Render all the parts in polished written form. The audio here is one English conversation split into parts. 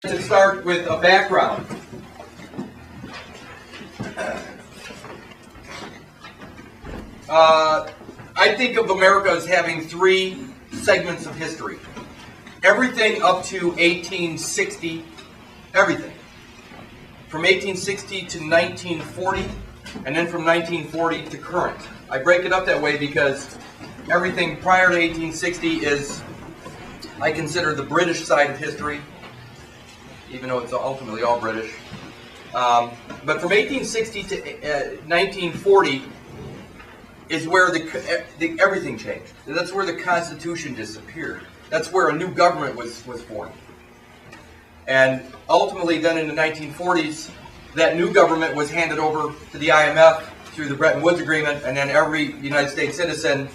To start with a background. I think of America as having three segments of history. Everything up to 1860, everything. From 1860 to 1940, and then from 1940 to current. I break it up that way because everything prior to 1860 is, I consider, the British side of history, even though it's ultimately all British. But from 1860 to 1940 is where everything changed. That's where the Constitution disappeared. That's where a new government was formed. And ultimately then in the 1940s, that new government was handed over to the IMF through the Bretton Woods Agreement, and then every United States citizen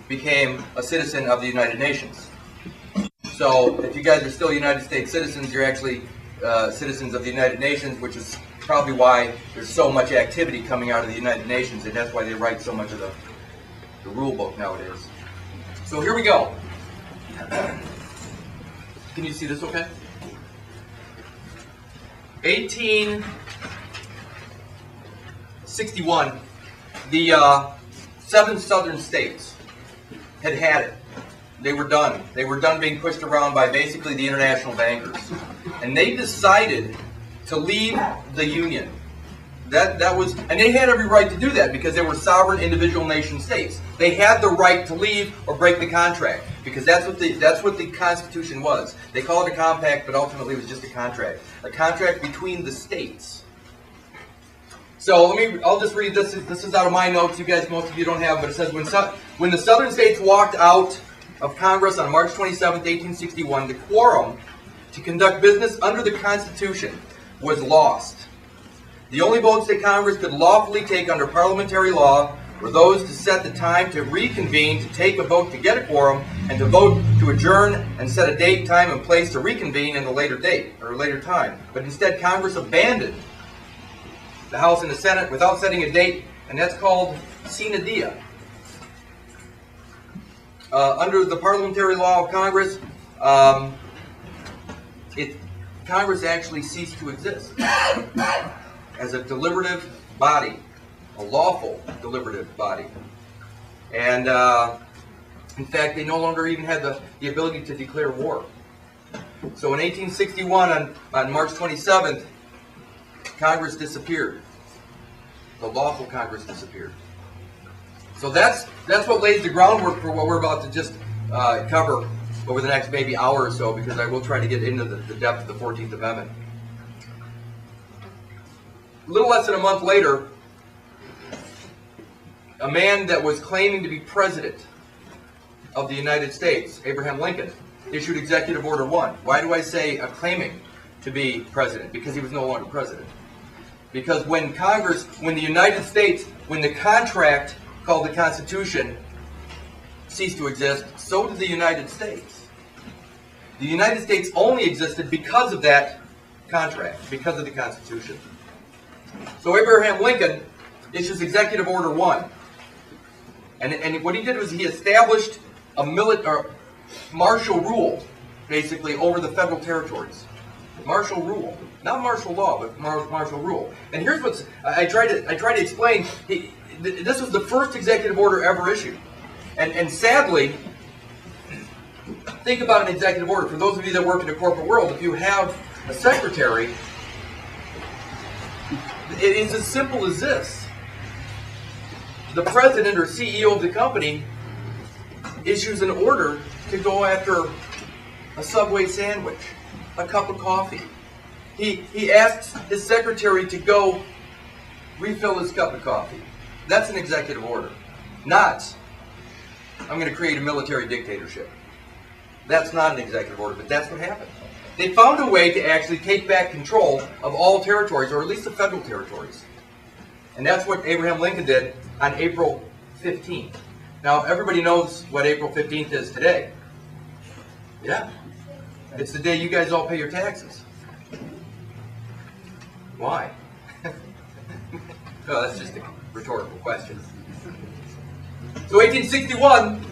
became a citizen of the United Nations. So if you guys are still United States citizens, you're actually citizens of the United Nations, which is probably why there's so much activity coming out of the United Nations, and that's why they write so much of the rule book nowadays. So here we go. Can you see this okay? 1861, the 7 southern states had it. They were done. They were done being pushed around by basically the international bankers. And they decided to leave the Union. And they had every right to do that because they were sovereign individual nation states. They had the right to leave or break the contract because that's what the Constitution was. They call it a compact, but ultimately it was just a contract between the states. So I'll just read this. This is out of my notes. You guys, most of you don't have, but it says when the southern states walked out of Congress on March 27, 1861, the quorum to conduct business under the Constitution was lost. The only votes that Congress could lawfully take under parliamentary law were those to set the time to reconvene, to take a vote to get a quorum, and to vote to adjourn and set a date, time, and place to reconvene in a later date or later time. But instead, Congress abandoned the House and the Senate without setting a date, and that's called sine die. Under the parliamentary law of Congress, Congress actually ceased to exist as a deliberative body, a lawful deliberative body. And in fact, they no longer even had the ability to declare war. So in 1861, on March 27th, Congress disappeared. The lawful Congress disappeared. So that's what lays the groundwork for what we're about to just cover over the next maybe hour or so, because I will try to get into the depth of the 14th Amendment. A little less than a month later, a man that was claiming to be president of the United States, Abraham Lincoln, issued Executive Order 1. Why do I say claiming to be president? Because he was no longer president. Because when the United States, when the contract called the Constitution ceased to exist, so did the United States. The United States only existed because of that contract, because of the Constitution. So Abraham Lincoln issues Executive Order 1. And what he did was he established a martial rule, basically, over the federal territories. Martial rule. Not martial law, but martial rule. And here's what I try to explain. This was the first executive order ever issued. And sadly, think about an executive order. For those of you that work in the corporate world, if you have a secretary, it is as simple as this. The president or CEO of the company issues an order to go after a Subway sandwich, a cup of coffee. He asks his secretary to go refill his cup of coffee. That's an executive order. Not, I'm going to create a military dictatorship. That's not an executive order, but that's what happened. They found a way to actually take back control of all territories, or at least the federal territories. And that's what Abraham Lincoln did on April 15th. Now, everybody knows what April 15th is today. Yeah. It's the day you guys all pay your taxes. Why? Well, that's just a rhetorical question. So 1861,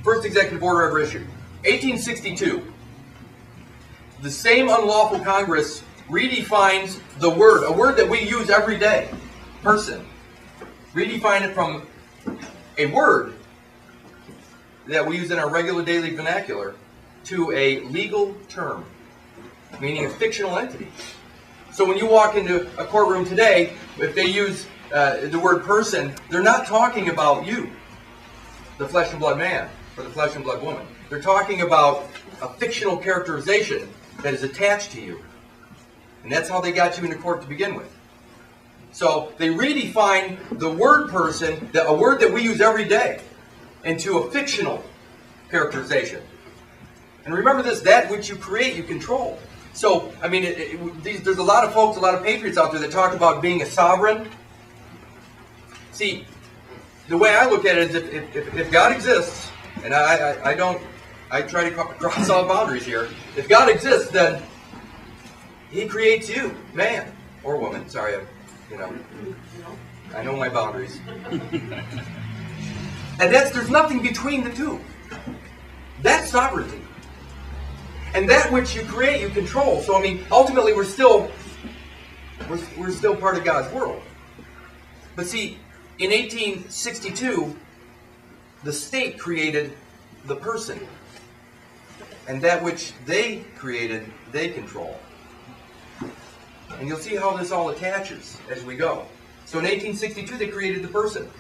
first executive order ever issued. 1862, the same unlawful Congress redefines the word, a word that we use every day, person. Redefine it from a word that we use in our regular daily vernacular to a legal term, meaning a fictional entity. So when you walk into a courtroom today, if they use the word person, they're not talking about you, the flesh and blood man, or the flesh and blood woman. They're talking about a fictional characterization that is attached to you. And that's how they got you into court to begin with. So they redefine the word person, a word that we use every day, into a fictional characterization. And remember this, that which you create, you control. So, I mean, there's a lot of folks, a lot of patriots out there that talk about being a sovereign. See, the way I look at it is if God exists, and I try to cross all boundaries here. If God exists, then He creates you, man or woman. Sorry, I know my boundaries. And there's nothing between the two. That's sovereignty. And that which you create, you control. So I mean, ultimately, we're still part of God's world. But see, in 1862, the state created the person. And that which they created, they control. And you'll see how this all attaches as we go. So in 1862, they created the person.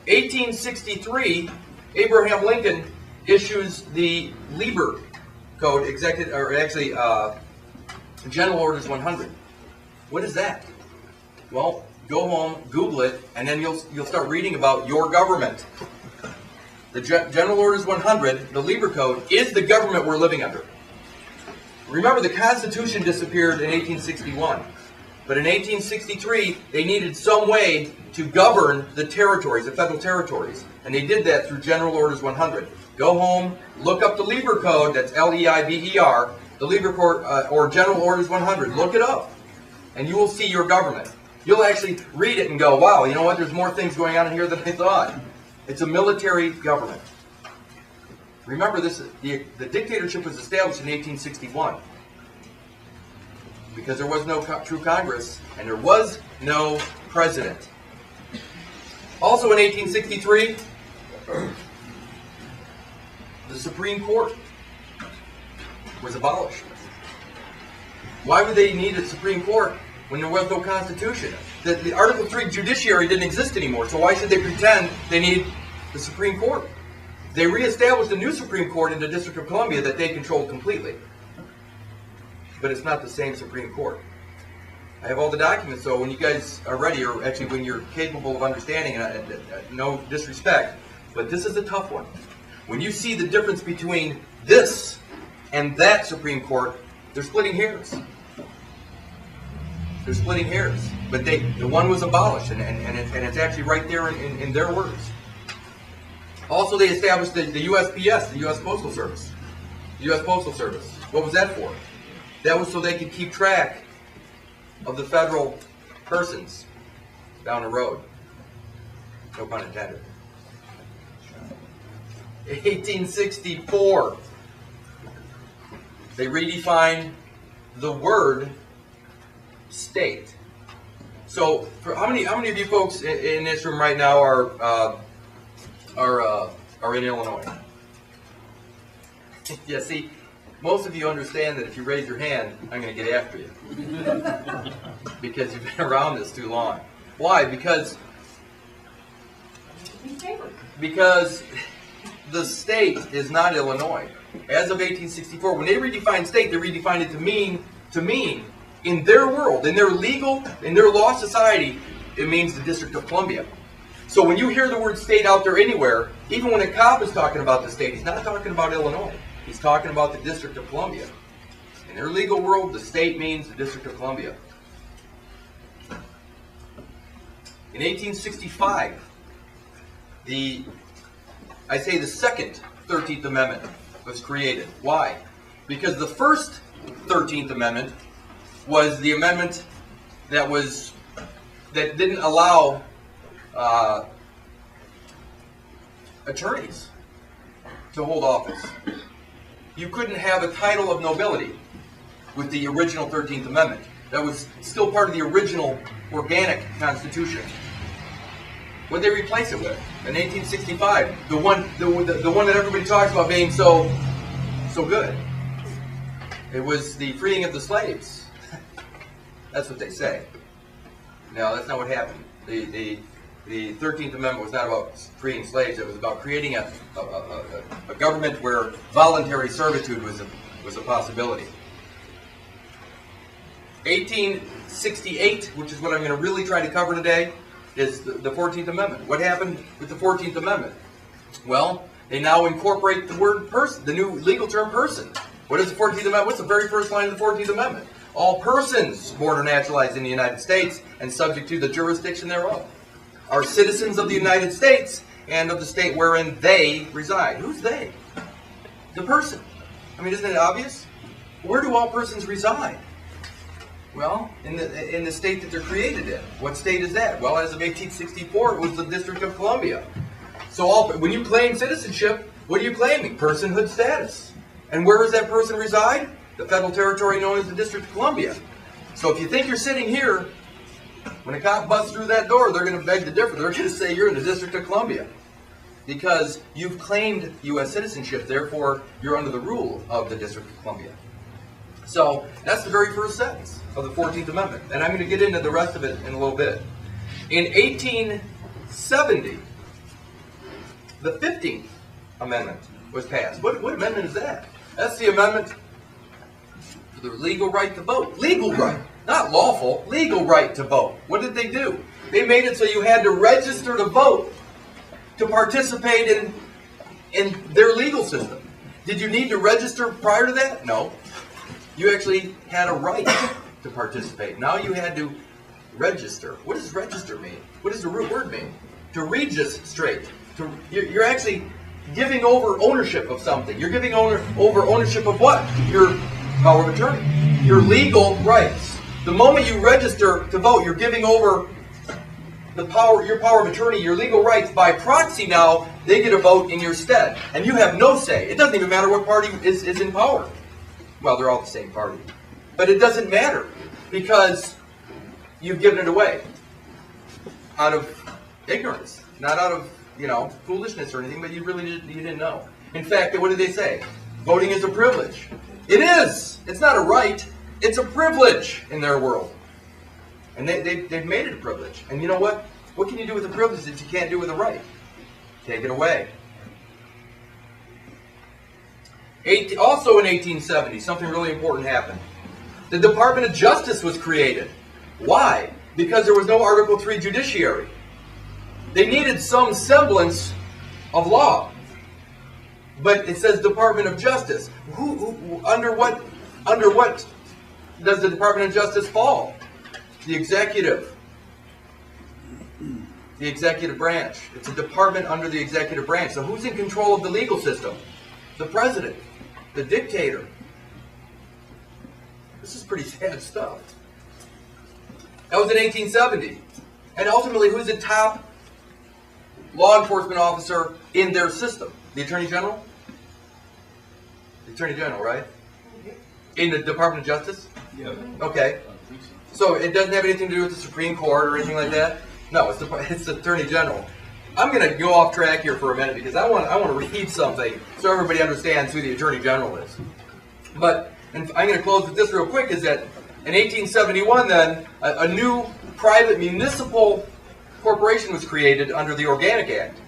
1863, Abraham Lincoln issues the Lieber Code, General Orders 100. What is that? Well, go home, Google it, and then you'll start reading about your government. The General Orders 100, the Lieber Code, is the government we're living under. Remember, the Constitution disappeared in 1861. But in 1863, they needed some way to govern the territories, the federal territories. And they did that through General Orders 100. Go home, look up the Lieber Code, that's L-E-I-B-E-R, the Lieber Code, or General Orders 100. Look it up, and you will see your government. You'll actually read it and go, wow, you know what, there's more things going on in here than I thought. It's a military government. Remember, the dictatorship was established in 1861 because there was no true Congress and there was no president. Also in 1863, the Supreme Court was abolished. Why would they need a Supreme Court when there was no Constitution? The Article 3 judiciary didn't exist anymore, so why should they pretend they need the Supreme Court? They reestablished a new Supreme Court in the District of Columbia that they controlled completely. But it's not the same Supreme Court. I have all the documents, so when you guys are ready, or actually when you're capable of understanding, and no disrespect, but this is a tough one. When you see the difference between this and that Supreme Court, they're splitting hairs. They're splitting hairs. But the one was abolished, and it's actually right there in their words. Also, they established the USPS, the U.S. Postal Service. The U.S. Postal Service. What was that for? That was so they could keep track of the federal persons down the road. No pun intended. 1864. They redefined the word state. So, for how many of you folks in this room right now are in Illinois? Yeah, see, most of you understand that if you raise your hand, I'm going to get after you. Because you've been around this too long. Why? Because the state is not Illinois. As of 1864, when they redefined state, they redefined it to mean in their world, in their law society, it means the District of Columbia. So when you hear the word state out there anywhere, even when a cop is talking about the state, he's not talking about Illinois. He's talking about the District of Columbia. In their legal world, the state means the District of Columbia. In 1865, the second 13th Amendment was created. Why? Because the first 13th Amendment was the amendment that didn't allow attorneys to hold office. you couldn't have a title of nobility with the original 13th Amendment. That was still part of the original organic Constitution. What did they replace it with? In 1865, the one that everybody talks about being so good. It was the freeing of the slaves. That's what they say. No, that's not what happened. The 13th Amendment was not about freeing slaves. It was about creating a government where voluntary servitude was a possibility. 1868, which is what I'm going to really try to cover today, is the 14th Amendment. What happened with the 14th Amendment? Well, they now incorporate the word person, the new legal term person. What is the 14th Amendment? What's the very first line of the 14th Amendment? All persons born or naturalized in the United States and subject to the jurisdiction thereof are citizens of the United States and of the state wherein they reside. Who's they? The person. I mean, isn't it obvious? Where do all persons reside? Well, in the state that they're created in. What state is that? Well, as of 1864, it was the District of Columbia. So when you claim citizenship, what are you claiming? Personhood status. And where does that person reside? The federal territory known as the District of Columbia. So if you think you're sitting here, when a cop busts through that door, they're going to beg to differ. They're going to say you're in the District of Columbia. Because you've claimed U.S. citizenship, therefore you're under the rule of the District of Columbia. So that's the very first sentence of the 14th Amendment. And I'm going to get into the rest of it in a little bit. In 1870, the 15th Amendment was passed. What amendment is that? That's the amendment for the legal right to vote. Legal right. Not lawful. Legal right to vote. What did they do? They made it so you had to register to vote to participate in their legal system. Did you need to register prior to that? No. You actually had a right to participate. Now you had to register. What does register mean? What does the root word mean? To registrate. You're actually giving over ownership of something. You're giving over ownership of what? Your power of attorney. Your legal rights. The moment you register to vote, you're giving over your power of attorney, your legal rights. By proxy now, they get a vote in your stead. And you have no say. It doesn't even matter what party is in power. Well, they're all the same party. But it doesn't matter because you've given it away out of ignorance, not out of, foolishness or anything, but you didn't know. In fact, what did they say? Voting is a privilege. It is. It's not a right. It's a privilege in their world. And they've made it a privilege. And you know what? What can you do with a privilege that you can't do with a right? Take it away. Also in 1870, something really important happened. The Department of Justice was created. Why? Because there was no Article III judiciary. They needed some semblance of law. But it says Department of Justice. Under what does the Department of Justice fall? The executive. The executive branch. It's a department under the executive branch. So who's in control of the legal system? The president. The dictator. This is pretty sad stuff. That was in 1870. And ultimately, who's the top law enforcement officer in their system? The Attorney General? The Attorney General, right? In the Department of Justice? Yeah. Okay. So it doesn't have anything to do with the Supreme Court or anything like that? No, it's the Attorney General. I'm going to go off track here for a minute because I want to read something so everybody understands who the Attorney General is. But and I'm going to close with this real quick, is that in 1871 then, a new private municipal corporation was created under the Organic Act.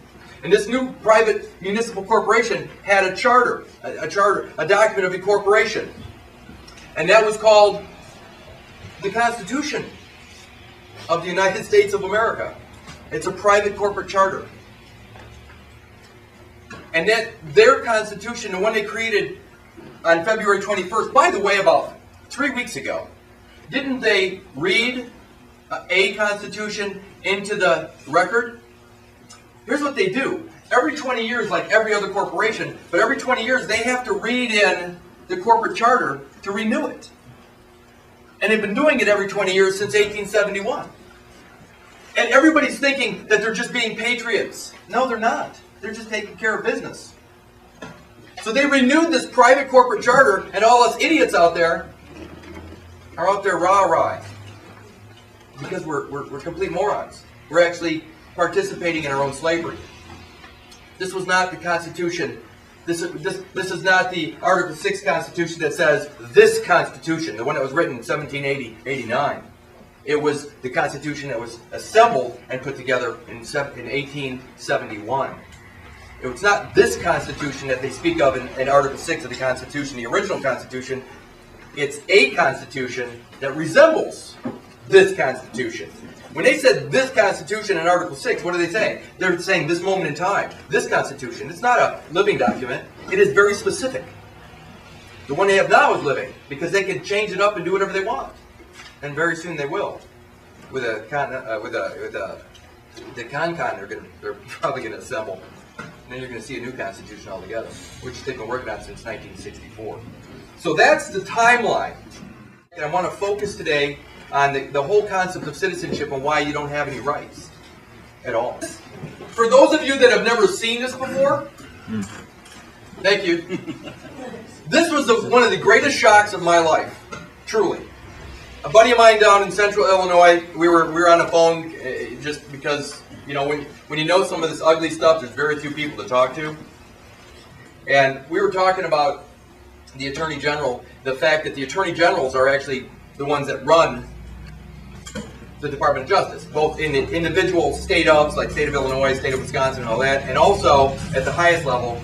And this new private municipal corporation had a charter, a document of incorporation. And that was called the Constitution of the United States of America. It's a private corporate charter. And that their Constitution, the one they created on February 21st, by the way, about 3 weeks ago, didn't they read a Constitution into the record? Here's what they do. Every 20 years, like every other corporation, but every 20 years they have to read in the corporate charter to renew it. And they've been doing it every 20 years since 1871. And everybody's thinking that they're just being patriots. No, they're not. They're just taking care of business. So they renewed this private corporate charter, and all us idiots out there are out there rah-rah. Because we're complete morons. We're actually participating in our own slavery. This was not the Constitution. This is not the Article 6 Constitution that says this Constitution, the one that was written in 1789. It was the Constitution that was assembled and put together in 1871. It's not this Constitution that they speak of in Article 6 of the Constitution, the original Constitution. It's a Constitution that resembles this Constitution. When they said this Constitution in Article 6, what are they saying? They're saying this moment in time, this Constitution. It's not a living document. It is very specific. The one they have now is living, because they can change it up and do whatever they want. And very soon they will. With the con, they're probably going to assemble. And then you're going to see a new Constitution altogether, which they've been working on since 1964. So that's the timeline. And I want to focus today on the whole concept of citizenship and why you don't have any rights at all. For those of you that have never seen this before, thank you. This was one of the greatest shocks of my life, truly. A buddy of mine down in central Illinois, we were on the phone just because, you know, when you know some of this ugly stuff, there's very few people to talk to. And we were talking about the Attorney General, the fact that the Attorney Generals are actually the ones that run the Department of Justice, both in the individual state ofs, like state of Illinois, state of Wisconsin, and all that, and also at the highest level,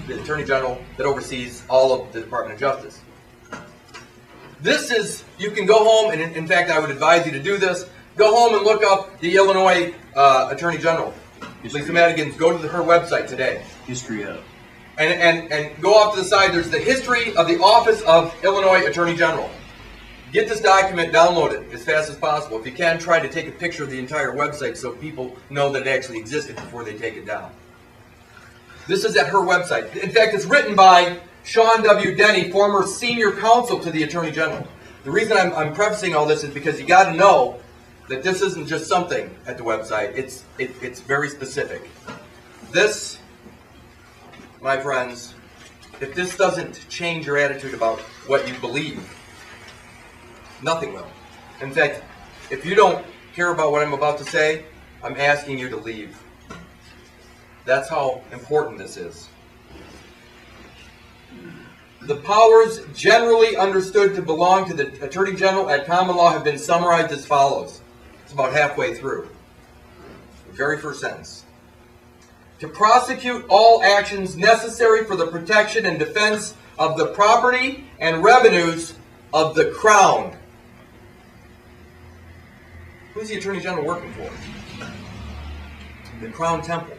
the Attorney General that oversees all of the Department of Justice. This is, you can go home, and in fact I would advise you to do this, go home and look up the Illinois Attorney General. Lisa Madigan's, go to her website today. History of. And go off to the side, there's the history of the Office of Illinois Attorney General. Get this document, download it as fast as possible. If you can, try to take a picture of the entire website so people know that it actually existed before they take it down. This is at her website. In fact, it's written by Sean W. Denny, former senior counsel to the Attorney General. The reason I'm prefacing all this is because you got to know that this isn't just something at the website. It's very specific. This, my friends, if this doesn't change your attitude about what you believe, nothing will. In fact, if you don't care about what I'm about to say, I'm asking you to leave. That's how important this is. The powers generally understood to belong to the Attorney General at common law have been summarized as follows. It's about halfway through. The very first sentence. To prosecute all actions necessary for the protection and defense of the property and revenues of the Crown. Who's the Attorney General working for? The Crown Temple.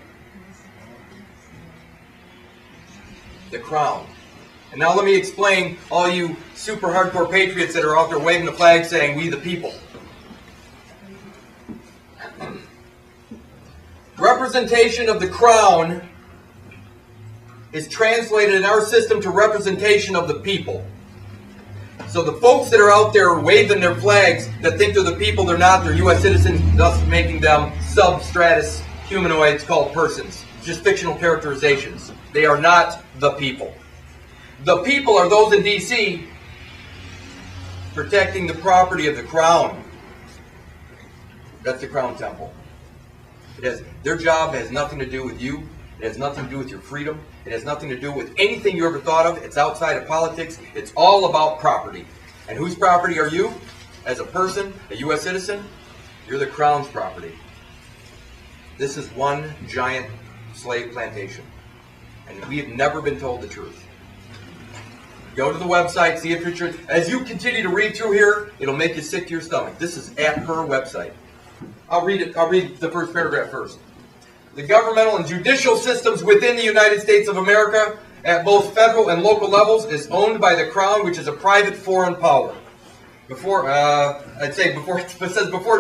The Crown. And now let me explain all you super hardcore patriots that are out there waving the flag saying, "We the people." Representation of the Crown is translated in our system to representation of the people. So the folks that are out there waving their flags that think they're the people, they're not. They're U.S. citizens, thus making them substratus humanoids called persons. Just fictional characterizations. They are not the people. The people are those in D.C. protecting the property of the Crown. That's the Crown Temple. Their job has nothing to do with you. It has nothing to do with your freedom. It has nothing to do with anything you ever thought of. It's outside of politics. It's all about property. And whose property are you? As a person, a U.S. citizen, you're the Crown's property. This is one giant slave plantation. And we have never been told the truth. Go to the website, see if you're true. As you continue to read through here, it'll make you sick to your stomach. This is at her website. I'll read it. I'll read the first paragraph first. The governmental and judicial systems within the United States of America at both federal and local levels is owned by the Crown, which is a private foreign power. Before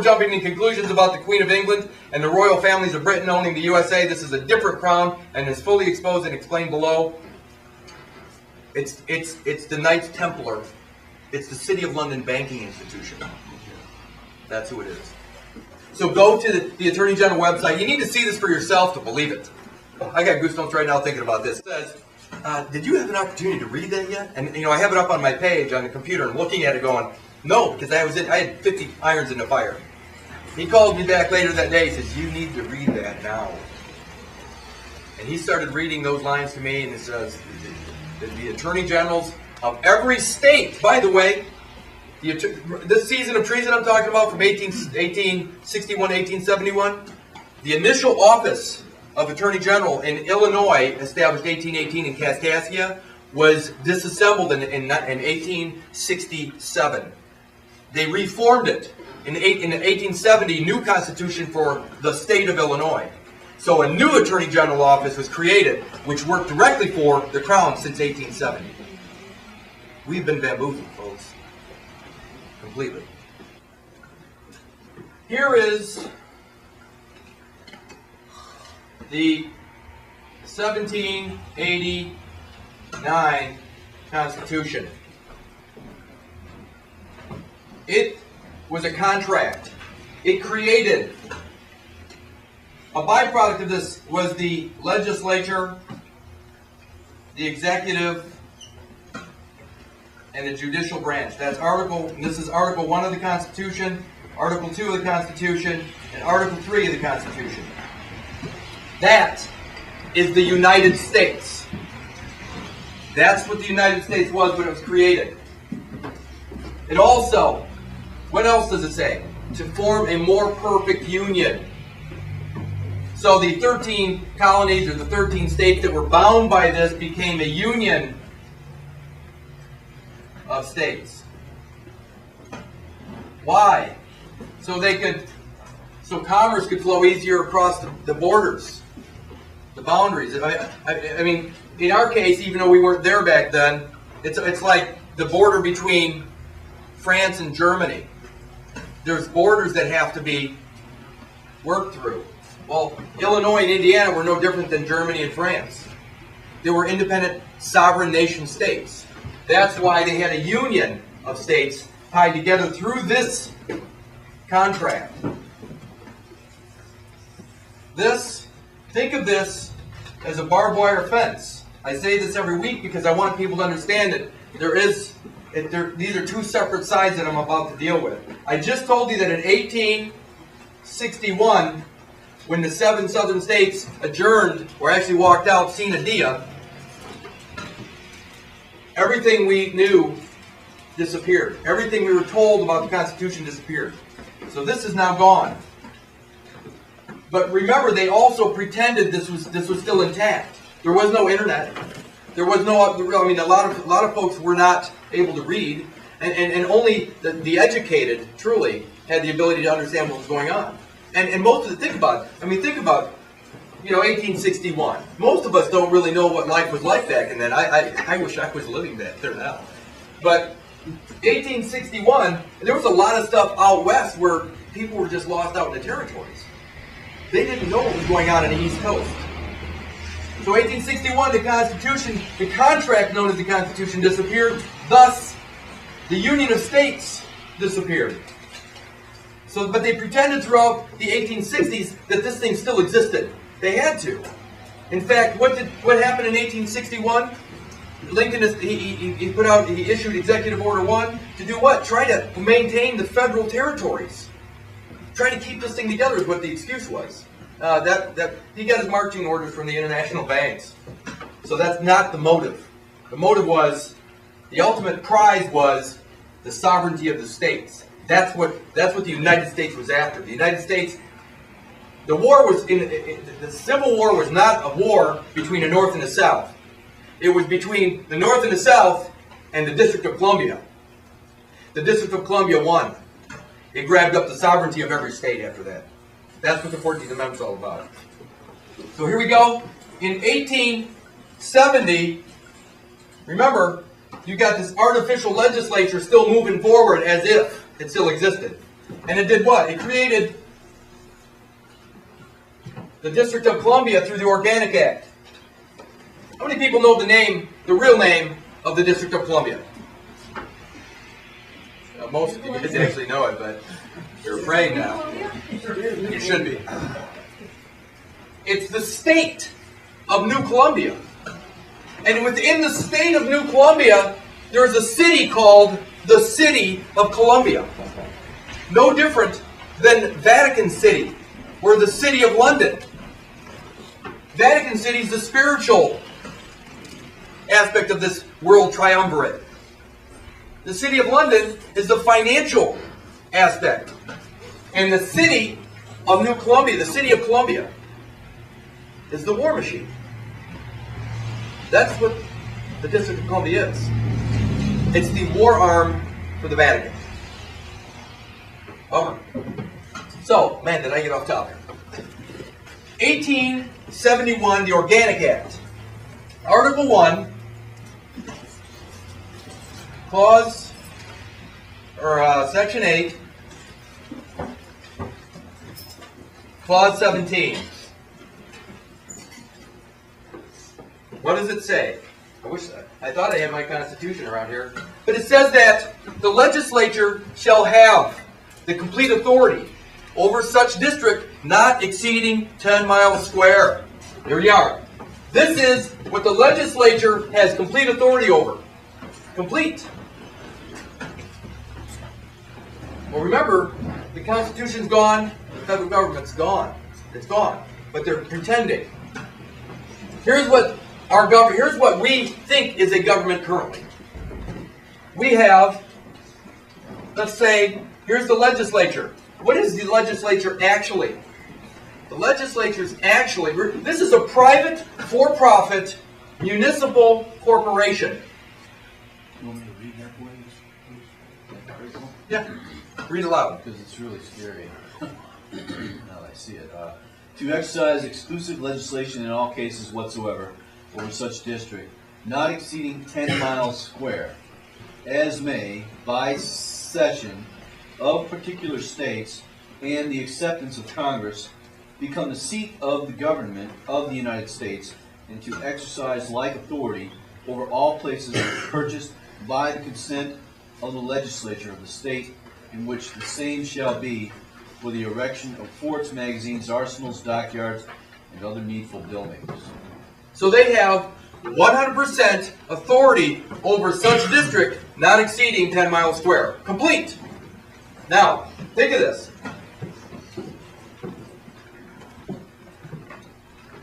jumping to conclusions about the Queen of England and the royal families of Britain owning the USA, this is a different Crown and is fully exposed and explained below. It's the Knights Templar. It's the City of London banking institution. That's who it is. So go to the Attorney General website. You need to see this for yourself to believe it. I got goosebumps right now thinking about this. It says, did you have an opportunity to read that yet? And I have it up on my page on the computer and looking at it going, no, because I had 50 irons in the fire. He called me back later that day. He says, you need to read that now. And he started reading those lines to me, and it says, the attorney generals of every state, by the way, this season of treason I'm talking about from 1861 to 1871, the initial office of Attorney General in Illinois, established 1818 in Kaskaskia, was disassembled in 1867. They reformed it in the 1870 new constitution for the state of Illinois. So a new Attorney General office was created, which worked directly for the Crown since 1870. We've been bamboozled, folks. Completely. Here is the 1789 Constitution. It was a contract. It created, a byproduct of this was the legislature, the executive, and the judicial branch. This is Article 1 of the Constitution, Article 2 of the Constitution, and Article 3 of the Constitution. That is the United States. That's what the United States was when it was created. It also, what else does it say? To form a more perfect union. So the 13 colonies, or the 13 states that were bound by this, became a union of states. Why? So commerce could flow easier across the borders, the boundaries. I mean, in our case, even though we weren't there back then, it's like the border between France and Germany. There's borders that have to be worked through. Well, Illinois and Indiana were no different than Germany and France. They were independent, sovereign nation states. That's why they had a union of states tied together through this contract. Think of this as a barbed wire fence. I say this every week because I want people to understand it. These are two separate sides that I'm about to deal with. I just told you that in 1861, when the 7 southern states adjourned, or actually walked out sine die, everything we knew disappeared. Everything we were told about the Constitution disappeared. So this is now gone. But remember, they also pretended this was still intact. There was no internet. There was no. I mean, a lot of folks were not able to read, and only the educated truly had the ability to understand what was going on. And most of think about 1861. Most of us don't really know what life was like back then. I wish I was living back there now. But 1861, there was a lot of stuff out west where people were just lost out in the territories. They didn't know what was going on in the East Coast. So 1861, the Constitution, the contract known as the Constitution disappeared. Thus, the Union of States disappeared. But they pretended throughout the 1860s that this thing still existed. They had to. In fact, what happened in 1861? Lincoln he issued Executive Order 1 to do what? Try to maintain the federal territories. Try to keep this thing together is what the excuse was. He got his marching orders from the international banks. So that's not the motive. The motive was, the ultimate prize was the sovereignty of the states. That's what the United States was after. The United States, the Civil War was not a war between the North and the South. It was between the North and the South and the District of Columbia. The District of Columbia won. It grabbed up the sovereignty of every state after that. That's what the 14th Amendment is all about. So here we go. In 1870, remember, you got this artificial legislature still moving forward as if it still existed. And it did what? It created the District of Columbia through the Organic Act. How many people know the real name of the District of Columbia? Most of you guys actually know it, but you're afraid now. You should be. It's the state of New Columbia. And And within the state of New Columbia, there's a city called the City of Columbia. No different than Vatican City, or the City of London. Vatican City is the spiritual aspect of this world triumvirate. The City of London is the financial aspect. And the City of New Columbia, the City of Columbia, is the war machine. That's what the District of Columbia is. It's the war arm for the Vatican. Over. So, man, did I get off topic. 1871, the Organic Act. Article 1, clause, or section 8, clause 17. What does it say? I thought I had my Constitution around here. But it says that the legislature shall have the complete authority over such district not exceeding 10 miles square. There you are. This is what the legislature has complete authority over. Complete. Well, remember, the Constitution's gone, the federal government's gone. It's gone. But they're pretending. Here's what we think is a government currently. We have, let's say, here's the legislature. What is the legislature actually? The legislature is actually, this is a private, for-profit, municipal corporation. You want me to read that, please? Yeah, read aloud. Because it's really scary. Now that I see it. To exercise exclusive legislation in all cases whatsoever over such district, not exceeding 10 miles square, as may, by cession of particular states and the acceptance of Congress, become the seat of the government of the United States, and to exercise like authority over all places purchased by the consent of the legislature of the state in which the same shall be, for the erection of forts, magazines, arsenals, dockyards, and other needful buildings. So they have 100% authority over such district not exceeding 10 miles square. Complete. Now, think of this.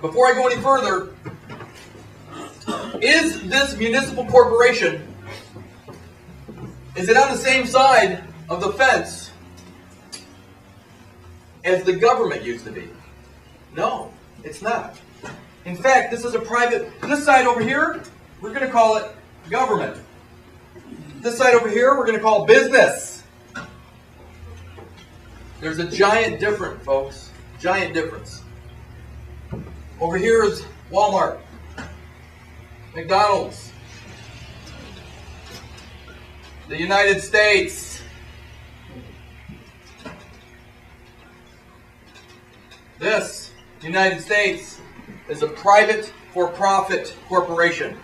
Before I go any further, is this municipal corporation, is it on the same side of the fence as the government used to be? No, it's not. In fact, this is a private, this side over here, we're going to call it government. This side over here, we're going to call business. There's a giant difference, folks. Giant difference. Over here is Walmart, McDonald's, the United States. This United States is a private for-profit corporation.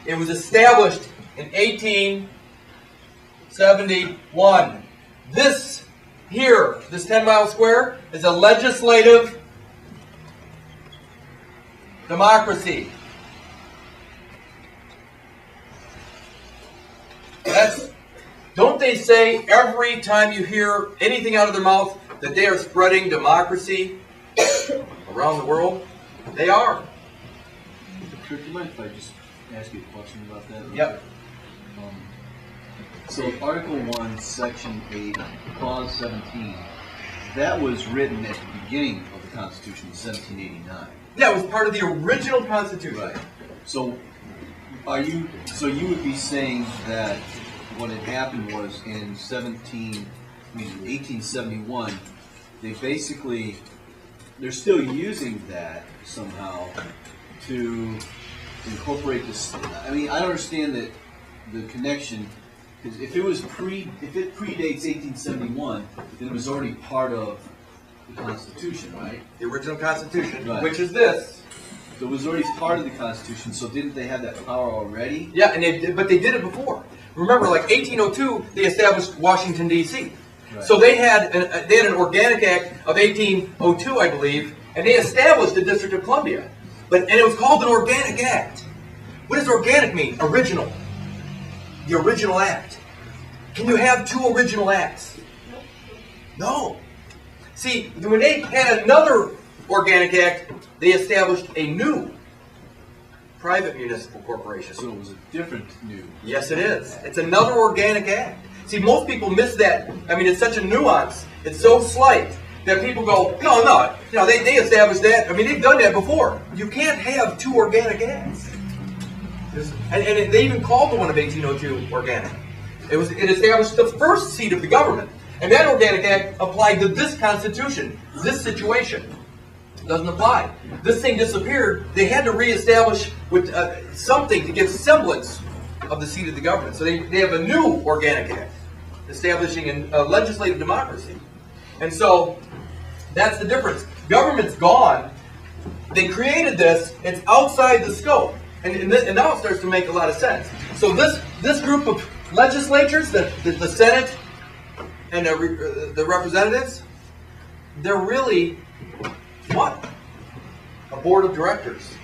It was established in 1871. This here, this 10 mile square, is a legislative democracy. Don't they say every time you hear anything out of their mouth that they are spreading democracy around the world? They are. Kurt, do you mind if I just ask you a question about that? Yep. So Article 1, Section 8, Clause 17, that was written at the beginning of the Constitution in 1789. Yeah, it was part of the original Constitution. Right. So you would be saying that what had happened was in 1871, they're still using that somehow to incorporate this. I mean, I don't understand the connection, because if it predates 1871, then it was already part of the Constitution, right? The original Constitution, right, which is this. So it was already part of the Constitution, so didn't they have that power already? Yeah, but they did it before. Remember, like 1802, they established Washington, D.C. Right. So they had an Organic Act of 1802, I believe, and they established the District of Columbia. And it was called an Organic Act. What does organic mean? Original. The original act. Can you have two original acts? No. See, when they had another organic act, they established a new private municipal corporation. So it was a different new. Yes, it is. It's another organic act. See, most people miss that. I mean, it's such a nuance. It's so slight that people go, no. They established that. I mean, they've done that before. You can't have two organic acts. And they even called the one of 1802 organic. It established the first seat of the government. And that organic act applied to this Constitution, this situation. Doesn't apply. This thing disappeared. They had to reestablish with something to give semblance of the seat of the government. So they have a new organic act establishing a legislative democracy. And so that's the difference. Government's gone. They created this. It's outside the scope. And now it starts to make a lot of sense. So this group of legislatures, the Senate and the representatives, they're really what? A board of directors.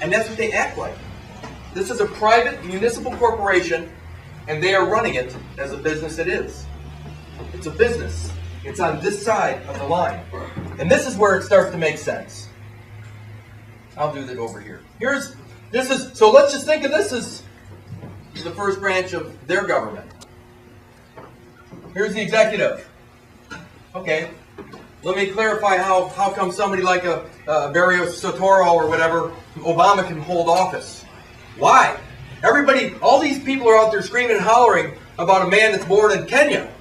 And that's what they act like. This is a private municipal corporation, and they are running it as a business it is. It's a business. It's on this side of the line. And this is where it starts to make sense. I'll do that over here. So let's just think of this as the first branch of their government. Here's the executive. Okay, let me clarify how come somebody like a Barrios Sotoro or whatever, Obama can hold office. Why? Everybody, all these people are out there screaming and hollering about a man that's born in Kenya,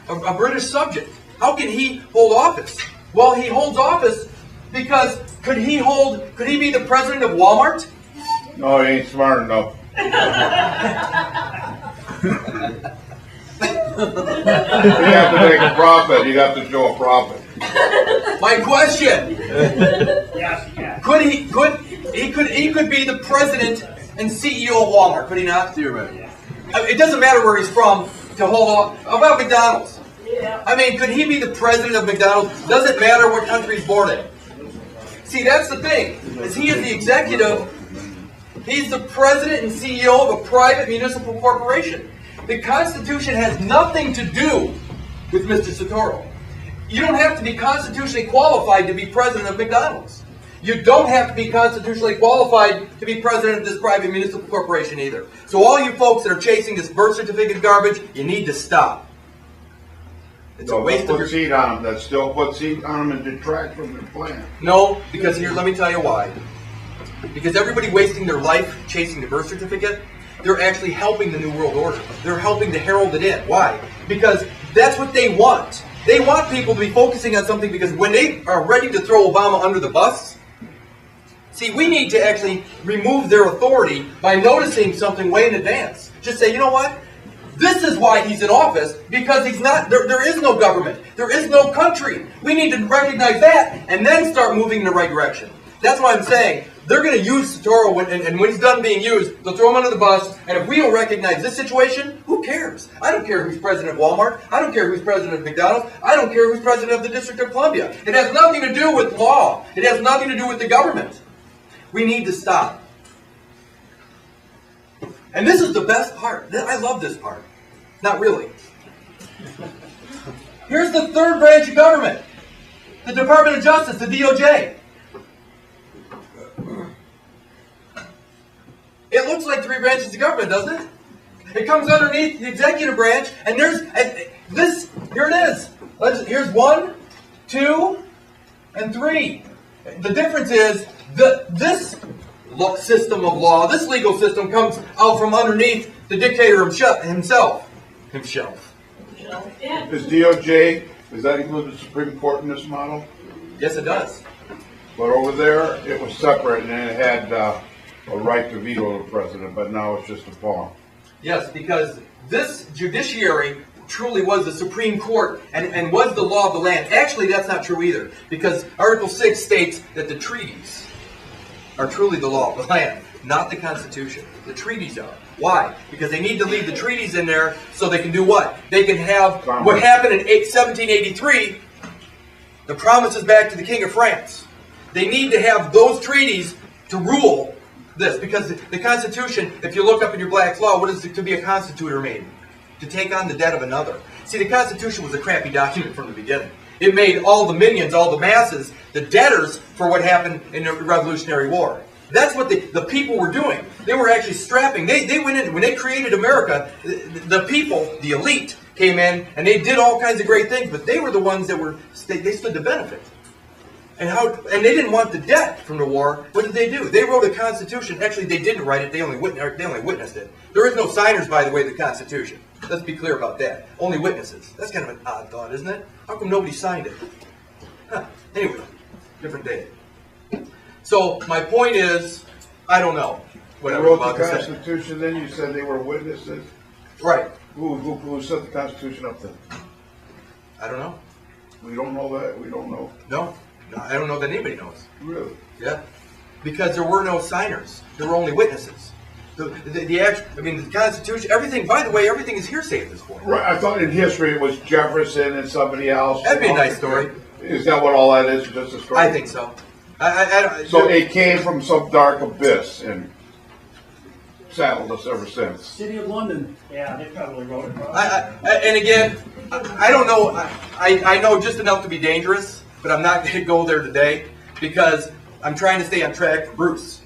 a British subject. How can he hold office? Well, he holds office because could he be the president of Walmart? No, he ain't smart enough. You have to make a profit. You have to show a profit. My question. Yes, you can. He could be the president and CEO of Walmart, could he not? Theoretically. It doesn't matter where he's from to hold on. How about McDonald's? Yeah. I mean, could he be the president of McDonald's? Doesn't matter what country he's born in. See, that's the thing. Is he is the executive. He's the president and CEO of a private municipal corporation. The Constitution has nothing to do with Mr. Sotoro. You don't have to be constitutionally qualified to be president of McDonald's. You don't have to be constitutionally qualified to be president of this private municipal corporation either. So all you folks that are chasing this birth certificate garbage, you need to stop. It's a waste of your... seed on them. That still put seed on them and detract from their plan. No, because here, let me tell you why. Because everybody wasting their life chasing the birth certificate, they're actually helping the New World Order. They're helping to herald it in. Why? Because that's what they want. They want people to be focusing on something because when they are ready to throw Obama under the bus, see, we need to actually remove their authority by noticing something way in advance. Just say, you know what? This is why he's in office, because he's not, there is no government. There is no country. We need to recognize that and then start moving in the right direction. That's why I'm saying they're going to use Sotoro, and when he's done being used, they'll throw him under the bus, and if we don't recognize this situation, who cares? I don't care who's president of Walmart. I don't care who's president of McDonald's. I don't care who's president of the District of Columbia. It has nothing to do with law. It has nothing to do with the government. We need to stop. And this is the best part. I love this part. Not really. Here's the third branch of government. The Department of Justice, the DOJ. It looks like three branches of government, doesn't it? It comes underneath the executive branch, and there's this. Here it is. Here's 1, 2, and 3. The difference is this system of law, this legal system, comes out from underneath the dictator himself. Is DOJ, does that include the Supreme Court in this model? Yes, it does. But over there, it was separate and it had a right to veto the president, but now it's just a form. Yes, because this judiciary truly was the Supreme Court and was the law of the land. Actually, that's not true either, because Article 6 states that the treaties are truly the law of the land, not the Constitution. The treaties are. Why? Because they need to leave the treaties in there so they can do what? They can have what happened in 1783, the promises back to the King of France. They need to have those treaties to rule this, because the Constitution, if you look up in your Black's Law, what is it to be a constitutor mean? To take on the debt of another. See, the Constitution was a crappy document from the beginning. It made all the minions, all the masses, the debtors for what happened in the Revolutionary War. That's what the people were doing. They were actually strapping. They went in, when they created America, the people, the elite, came in and they did all kinds of great things, but they were the ones that they stood to benefit. And they didn't want the debt from the war. What did they do? They wrote a Constitution. Actually, they didn't write it. They only witnessed it. There is no signers, by the way, of the Constitution. Let's be clear about that. Only witnesses. That's kind of an odd thought, isn't it? How come nobody signed it? Huh. Anyway, different day. So my point is, I don't know what They I was wrote about the to say. Constitution, then you said they were witnesses. Right. Who set the Constitution up then? I don't know. We don't know that. We don't know. No, I don't know that anybody knows. Really? Yeah, because there were no signers. There were only witnesses. The Constitution, everything, by the way, everything is hearsay at this point. Right. I thought in history it was Jefferson and somebody else. That'd be a nice story. Is that what all that is? Just a story? I think so. So it came from some dark abyss and saddled us ever since. City of London. Yeah, they probably wrote it wrong. And again, I don't know. I know just enough to be dangerous, but I'm not going to go there today because I'm trying to stay on track for Bruce.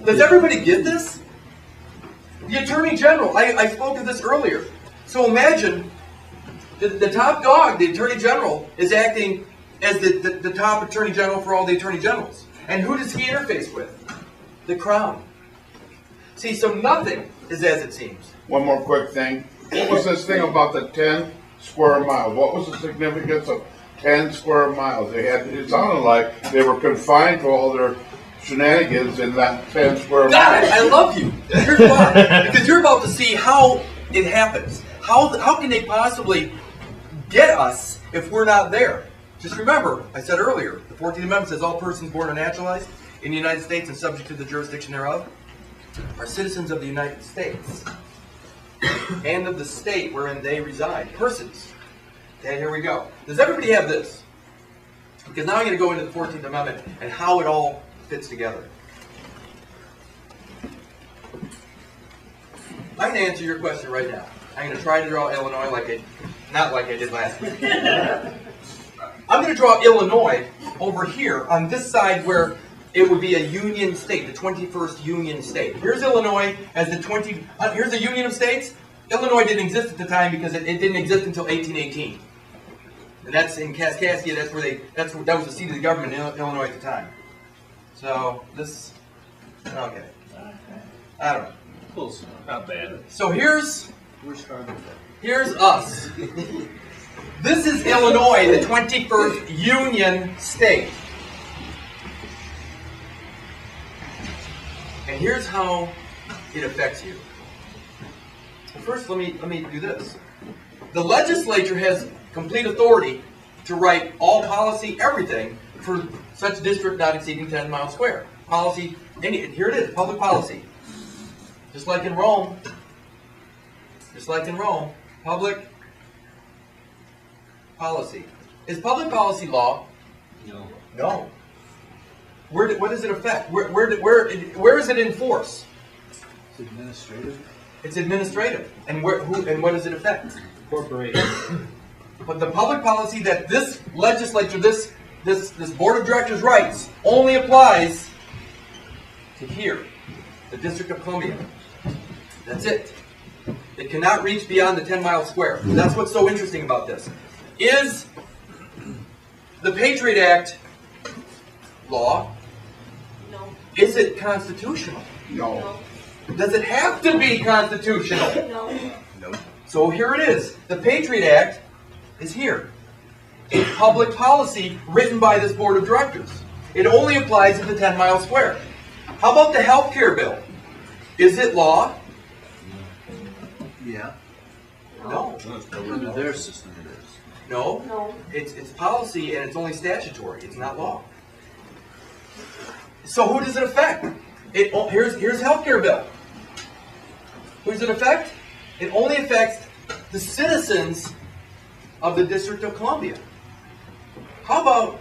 Does everybody get this? The Attorney General, I spoke of this earlier. So imagine the top dog, the Attorney General, is acting as the top Attorney General for all the Attorney Generals. And who does he interface with? The Crown. See, so nothing is as it seems. One more quick thing. What was this thing about the 10 square miles? What was the significance of 10 square miles? It sounded like they were confined to all their shenanigans in that 10 square God, miles. I love you. Here's why. Because you're about to see how it happens. How can they possibly get us if we're not there? Just remember, I said earlier, the 14th Amendment says all persons born or naturalized in the United States and subject to the jurisdiction thereof are citizens of the United States and of the state wherein they reside. Persons. Okay, here we go. Does everybody have this? Because now I'm going to go into the 14th Amendment and how it all fits together. I'm going to answer your question right now. I'm going to try to draw Illinois not like I did last week. I'm going to draw Illinois over here on this side where it would be a union state, the 21st union state. Here's Illinois as the here's the Union of States. Illinois didn't exist at the time because it didn't exist until 1818. And that's in Kaskaskia, that was the seat of the government in Illinois at the time. So this, okay. I don't know. Close enough. Not bad. So here's Where's us. This is Illinois, the 21st Union State. And here's how it affects you. Well, first, let me do this. The legislature has complete authority to write all policy, everything, for such district not exceeding 10 miles square. Policy, here it is, public policy. Just like in Rome, public policy. Is public policy law? No. No. What does it affect? Where is it in force? It's administrative. It's administrative. And what does it affect? Corporation. But the public policy that this legislature, this board of directors writes, only applies to here, the District of Columbia. That's it. It cannot reach beyond the 10-mile square. That's what's so interesting about this. Is the Patriot Act law? No. Is it constitutional? No. Does it have to be constitutional? No. No. So here it is. The Patriot Act is here. A public policy written by this board of directors. It only applies to the 10-mile square. How about the health care bill? Is it law? Yeah. No. Under their system it is. No. No. It's policy and it's only statutory. It's not law. So who does it affect? Here's health care bill. Who does it affect? It only affects the citizens of the District of Columbia. How about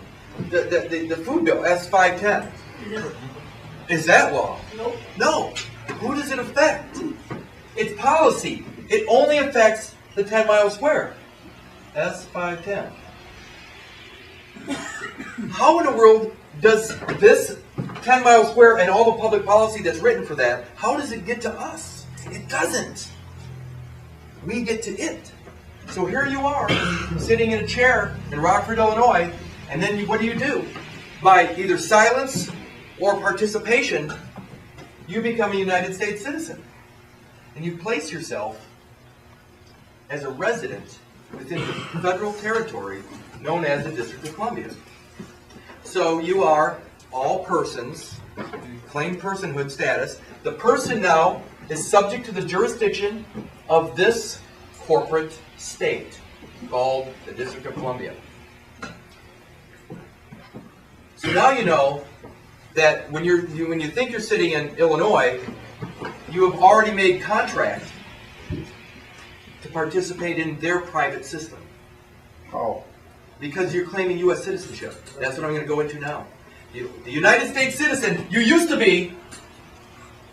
the food bill, S510? Is that law? Nope. No. Who does it affect? It's policy. It only affects the 10-mile square. S510. How in the world does this 10-mile square and all the public policy that's written for that, how does it get to us? It doesn't. We get to it. So here you are, sitting in a chair in Rockford, Illinois, and then what do? By either silence or participation, you become a United States citizen. And you place yourself as a resident within the federal territory known as the District of Columbia. So you are all persons, claim personhood status. The person now is subject to the jurisdiction of this corporate state called the District of Columbia. So now you know that when you think you're sitting in Illinois, you have already made contract to participate in their private system. How? Because you're claiming U.S. citizenship. That's what I'm going to go into now. The United States citizen, you used to be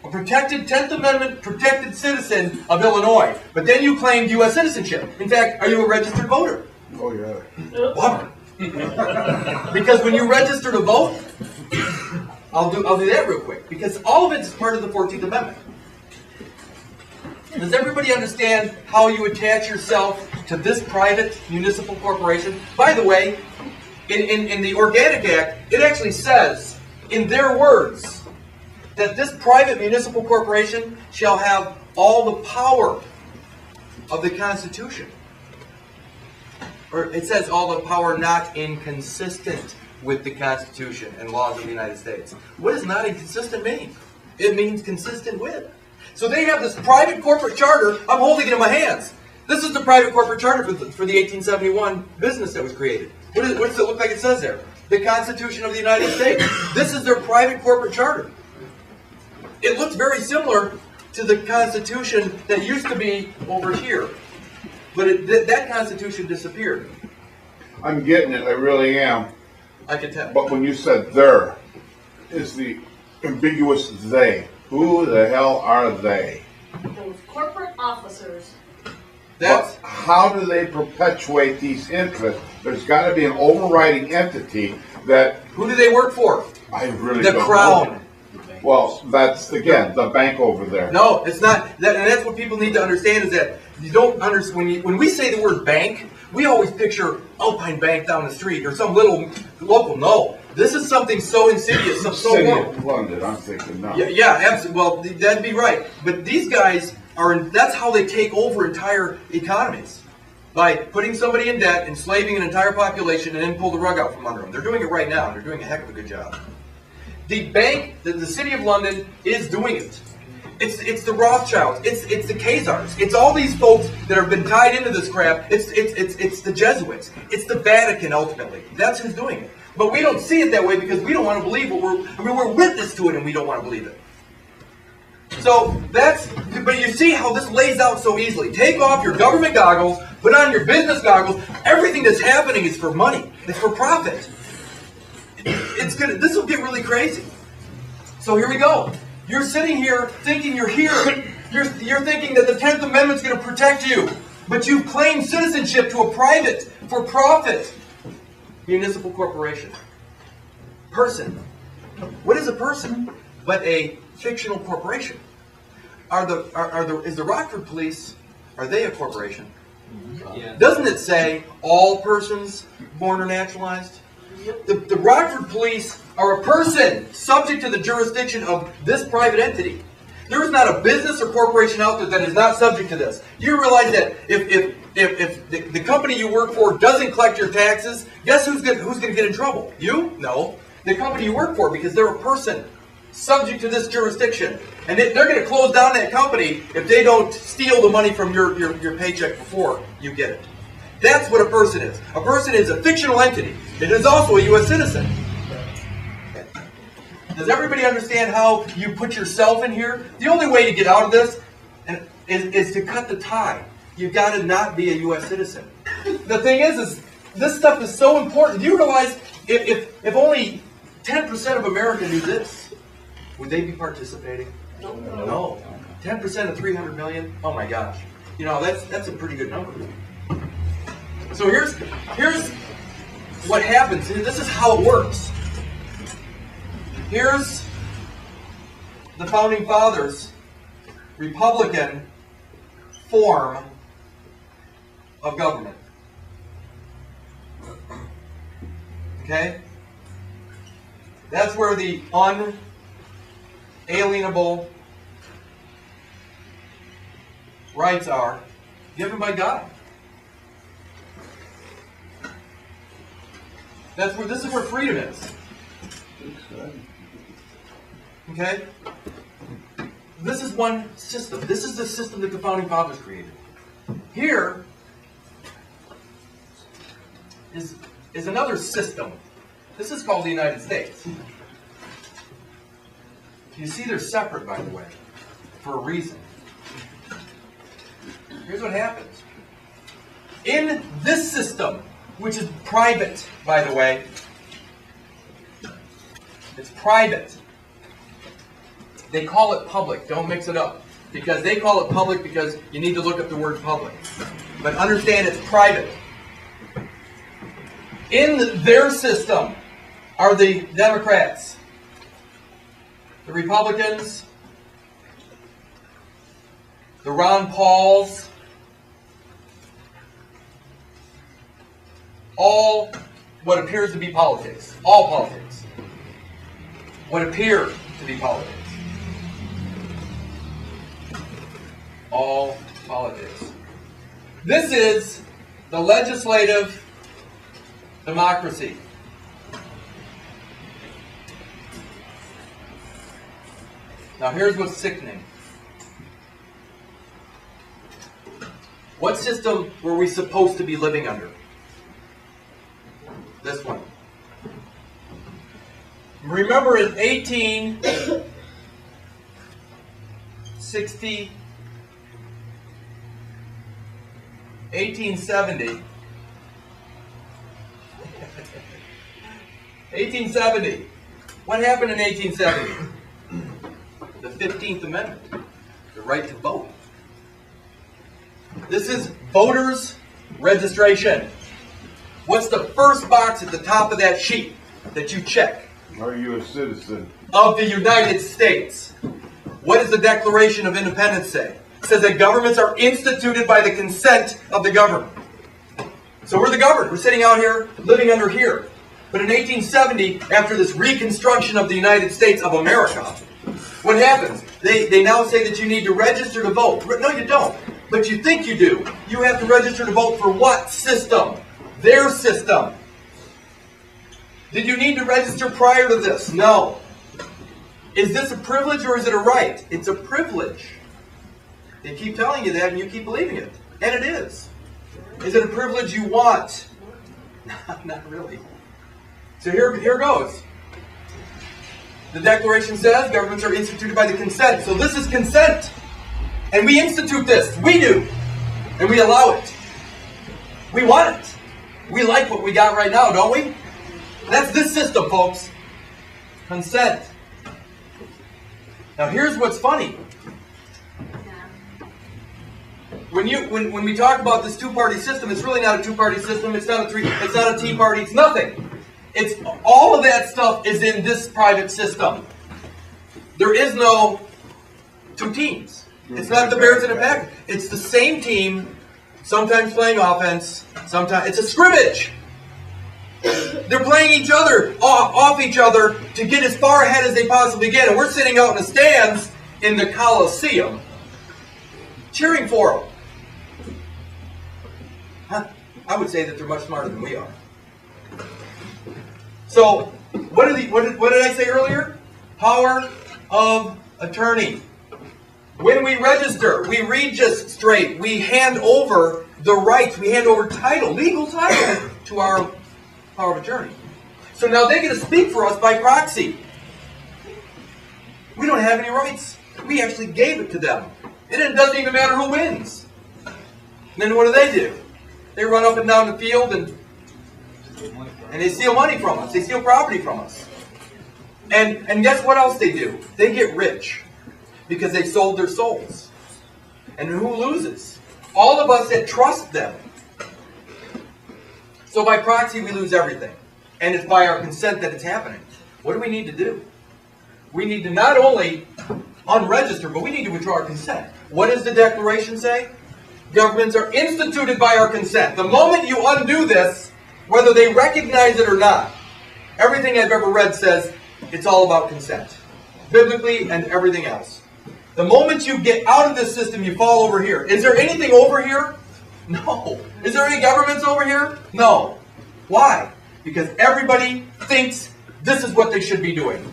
a protected 10th Amendment protected citizen of Illinois, but then you claimed U.S. citizenship. In fact, are you a registered voter? Oh, yeah. Bummer. Because when you register to vote, I'll do that real quick, because all of it is part of the 14th Amendment. Does everybody understand how you attach yourself to this private municipal corporation? By the way, in the Organic Act, it actually says, in their words, that this private municipal corporation shall have all the power of the Constitution. Or it says all the power not inconsistent with the Constitution and laws of the United States. What does not inconsistent mean? It means consistent with. So they have this private corporate charter. I'm holding it in my hands. This is the private corporate charter for the 1871 business that was created. What does it look like it says there? The Constitution of the United States. This is their private corporate charter. It looks very similar to the Constitution that used to be over here. But that Constitution disappeared. I'm getting it, I really am. I can tell. But when you said there, is the ambiguous they. Who the hell are they? Those corporate officers. That's But how do they perpetuate these interests? There's got to be an overriding entity that who do they work for? I really The don't Crown. know. Well, that's again the bank over there. No, it's not. And that's what people need to understand is that you don't understand when we say the word bank, we always picture Alpine Bank down the street or some little local. No, this is something so insidious, so City horrible. of London, I'm thinking no. Yeah, absolutely. Well, that'd be right. But these guys that's how they take over entire economies. By putting somebody in debt, enslaving an entire population, and then pull the rug out from under them. They're doing it right now, and they're doing a heck of a good job. The bank, the City of London, is doing it. It's the Rothschilds. It's the Khazars. It's all these folks that have been tied into this crap. It's the Jesuits. It's the Vatican, ultimately. That's who's doing it. But we don't see it that way because we don't want to believe what we're witness to it, and we don't want to believe it. So but you see how this lays out so easily. Take off your government goggles, put on your business goggles. Everything that's happening is for money. It's for profit. This will get really crazy. So here we go. You're sitting here thinking you're here. You're thinking that the 10th Amendment's going to protect you. But you've claimed citizenship to a private, for-profit municipal corporation. Person. What is a person but a fictional corporation? Is the Rockford Police, are they a corporation? Yeah. Doesn't it say all persons born or naturalized? The Rockford Police are a person subject to the jurisdiction of this private entity. There is not a business or corporation out there that is not subject to this. You realize that if the company you work for doesn't collect your taxes, guess who's going to get in trouble? You? No. The company you work for, because they're a person subject to this jurisdiction. And they're going to close down that company if they don't steal the money from your paycheck before you get it. That's what a person is. A person is a fictional entity. It is also a U.S. citizen. Does everybody understand how you put yourself in here? The only way to get out of this is to cut the tie. You've got to not be a U.S. citizen. The thing is this stuff is so important. Do you realize if only 10% of America knew this, would they be participating? No. 10% of 300 million? Oh my gosh. You know, that's a pretty good number. So here's what happens. This is how it works. Here's the Founding Fathers' Republican form of government. Okay? That's where the unalienable rights are given by God. This is where freedom is. Okay? This is one system. This is the system that the Founding Fathers created. Here is another system. This is called the United States. You see they're separate, by the way, for a reason. Here's what happens. In this system, which is private, by the way, it's private. They call it public. Don't mix it up. Because they call it public because you need to look up the word public. But understand it's private. In their system are the Democrats, the Republicans, the Ron Pauls, all what appears to be politics. All politics. What appear to be politics. All politics. This is the legislative democracy. Now here's what's sickening. What system were we supposed to be living under? This one. Remember in 1870, 1870. What happened in 1870? The 15th Amendment, the right to vote. This is voters' registration. What's the first box at the top of that sheet that you check? Are you a citizen of the United States? What does the Declaration of Independence say? It says that governments are instituted by the consent of the governed. So we're the governed. We're sitting out here, living under here. But in 1870, after this reconstruction of the United States of America, what happens? They now say that you need to register to vote. No, you don't. But you think you do. You have to register to vote for what system? Their system. Did you need to register prior to this? No. Is this a privilege or is it a right? It's a privilege. They keep telling you that and you keep believing it. And it is. Is it a privilege you want? Not really. So here goes. The Declaration says governments are instituted by the consent. So this is consent. And we institute this. We do. And we allow it. We want it. We like what we got right now, don't we? That's this system, folks. Consent. Now here's what's funny. When we talk about this two-party system, it's really not a two-party system. It's not a tea party. It's nothing. It's all of that stuff is in this private system. There is no two teams. It's not the Bears in a pack. It's the same team, sometimes playing offense, sometimes it's a scrimmage. They're playing each other, off each other, to get as far ahead as they possibly can. And we're sitting out in the stands in the Coliseum, cheering for them. Huh? I would say that they're much smarter than we are. So, what did I say earlier? Power of attorney. When we register, we registrate, we hand over the rights, we hand over title, legal title, to our power of attorney. So now they get to speak for us by proxy. We don't have any rights. We actually gave it to them. And it doesn't even matter who wins. And then what do? They run up and down the field and And they steal money from us. They steal property from us. And guess what else they do? They get rich because they sold their souls. And who loses? All of us that trust them. So by proxy, we lose everything. And it's by our consent that it's happening. What do we need to do? We need to not only unregister, but we need to withdraw our consent. What does the Declaration say? Governments are instituted by our consent. The moment you undo this, whether they recognize it or not, everything I've ever read says it's all about consent. Biblically and everything else. The moment you get out of this system, you fall over here. Is there anything over here? No. Is there any governments over here? No. Why? Because everybody thinks this is what they should be doing.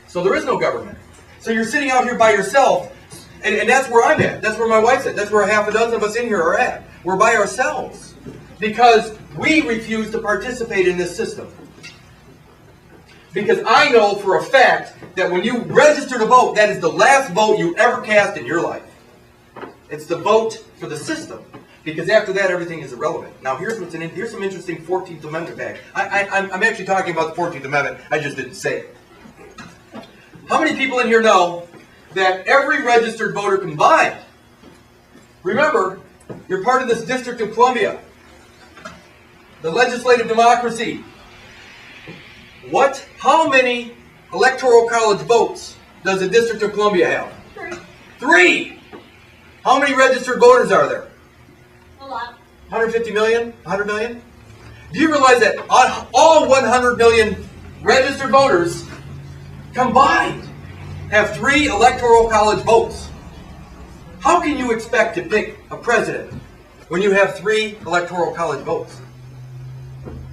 So there is no government. So you're sitting out here by yourself, and that's where I'm at. That's where my wife's at. That's where half a dozen of us in here are at. We're by ourselves. Because we refuse to participate in this system. Because I know for a fact that when you register to vote, that is the last vote you ever cast in your life. It's the vote for the system. Because after that, everything is irrelevant. Now, here's some interesting 14th Amendment back. I'm actually talking about the 14th Amendment. I just didn't say it. How many people in here know that every registered voter combined, remember, you're part of this District of Columbia, the legislative democracy. How many electoral college votes does the District of Columbia have? 3. How many registered voters are there? A lot. 150 million? 100 million? Do you realize that all 100 million registered voters combined have 3 electoral college votes? How can you expect to pick a president when you have 3 electoral college votes?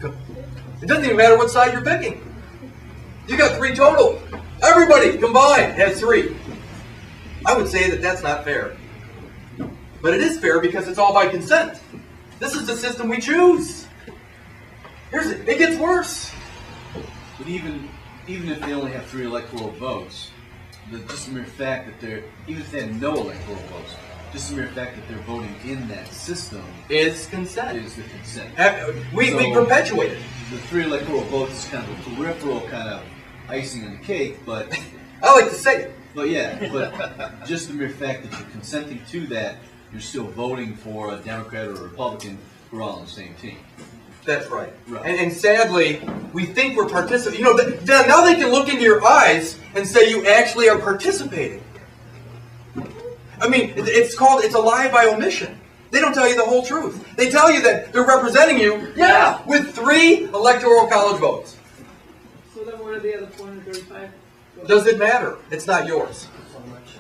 It doesn't even matter what side you're picking. You got 3 total. Everybody combined has 3. I would say that that's not fair. But it is fair because it's all by consent. This is the system we choose. It gets worse. But even if they only have 3 electoral votes, just the mere fact that even if they have no electoral votes, just the mere fact that they're voting in that system is consent. Is the consent. We perpetuate it. The 3 electoral votes is kind of a peripheral kind of icing on the cake, but I like to say it. But just the mere fact that you're consenting to that, you're still voting for a Democrat or a Republican who are all on the same team. That's right. And sadly, we think we're participating. Now they can look into your eyes and say you actually are participating. I mean, it's a lie by omission. They don't tell you the whole truth. They tell you that they're representing you, with 3 electoral college votes. So then what are the other 435? Does it matter? It's not yours.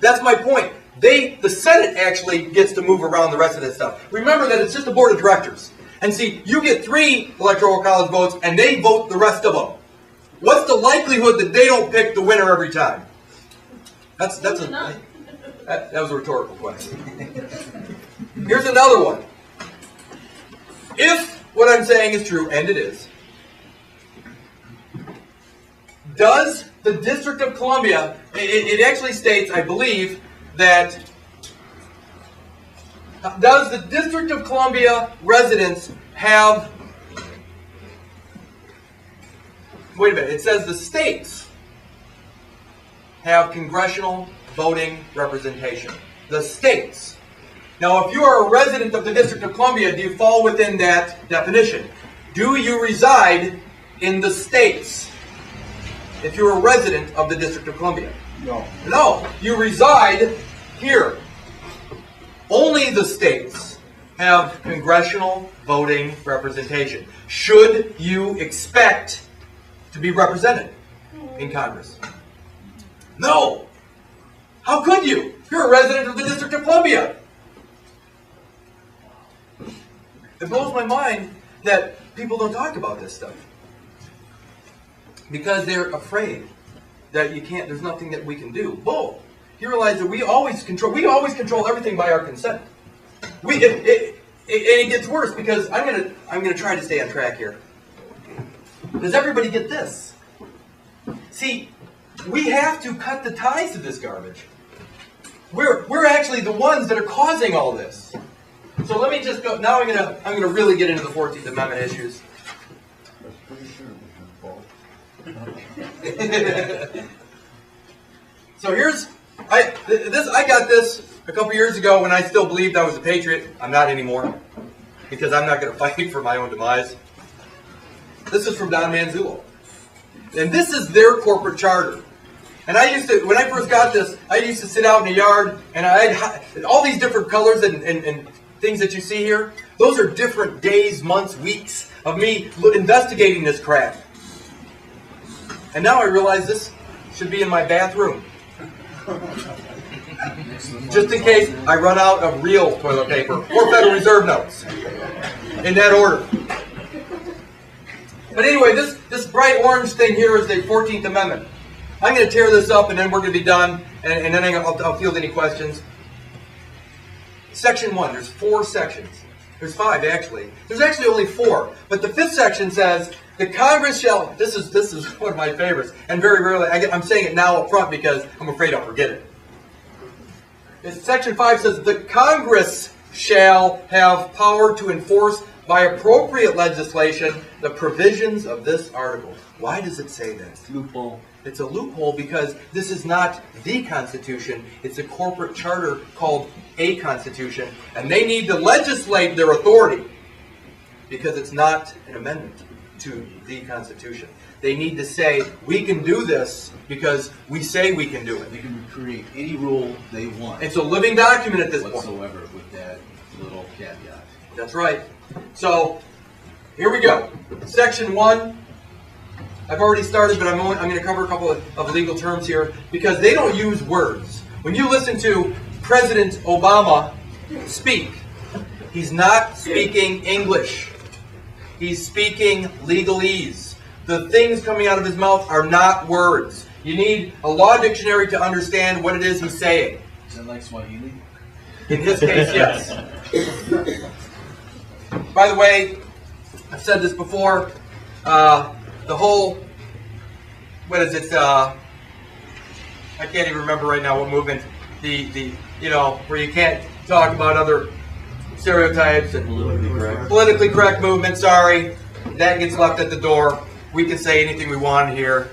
That's my point. The Senate actually gets to move around the rest of this stuff. Remember that it's just a board of directors. And see, you get 3 electoral college votes, and they vote the rest of them. What's the likelihood that they don't pick the winner every time? That was a rhetorical question. Here's another one. If what I'm saying is true, and it is, does the District of Columbia, it actually states, I believe, that does the District of Columbia residents have, wait a minute, it says the states have congressional voting representation. The states. Now, if you are a resident of the District of Columbia, do you fall within that definition? Do you reside in the states? If you're a resident of the District of Columbia. No. No, you reside here. Only the states have congressional voting representation. Should you expect to be represented in Congress? No. How could you? You're a resident of the District of Columbia. It blows my mind that people don't talk about this stuff. Because they're afraid that you can't, there's nothing that we can do. Bull. You realize that we always control everything by our consent. And it gets worse because I'm gonna try to stay on track here. Does everybody get this? See, we have to cut the ties to this garbage. We're actually the ones that are causing all this. So let me just go. Now I'm gonna really get into the 14th Amendment issues. So here's, I got this a couple years ago when I still believed I was a patriot. I'm not anymore, because I'm not going to fight for my own demise. This is from Don Manzullo. And this is their corporate charter. And I used to, when I first got this, I used to sit out in the yard, and I had all these different colors and things that you see here. Those are different days, months, weeks of me investigating this crap. And now I realize this should be in my bathroom. Just in case I run out of real toilet paper or Federal Reserve notes. In that order. But anyway, this bright orange thing here is the 14th Amendment. I'm going to tear this up and then we're going to be done, and then I'll field any questions. Section 1, there's 4 sections. There's 5 actually. There's actually only 4. But the 5th section says, the Congress shall, this is one of my favorites, and very rarely, I'm saying it now up front because I'm afraid I'll forget it. Section 5 says, the Congress shall have power to enforce by appropriate legislation the provisions of this article. Why does it say that? Loophole. It's a loophole because this is not the Constitution. It's a corporate charter called a Constitution. And they need to legislate their authority because it's not an amendment to the Constitution. They need to say, we can do this because we say we can do it. They can create any rule they want. It's a living document at this point. Whatsoever, with that little caveat. That's right. So, here we go. Section 1. I've already started, but I'm going to cover a couple of legal terms here because they don't use words. When you listen to President Obama speak, he's not speaking English. He's speaking legalese. The things coming out of his mouth are not words. You need a law dictionary to understand what it is he's saying. Is that like Swahili? In his case, yes. By the way, I've said this before, the whole, what is it, I can't even remember right now what movement, where you can't talk about other stereotypes and politically correct movement, sorry, that gets left at the door. We can say anything we want here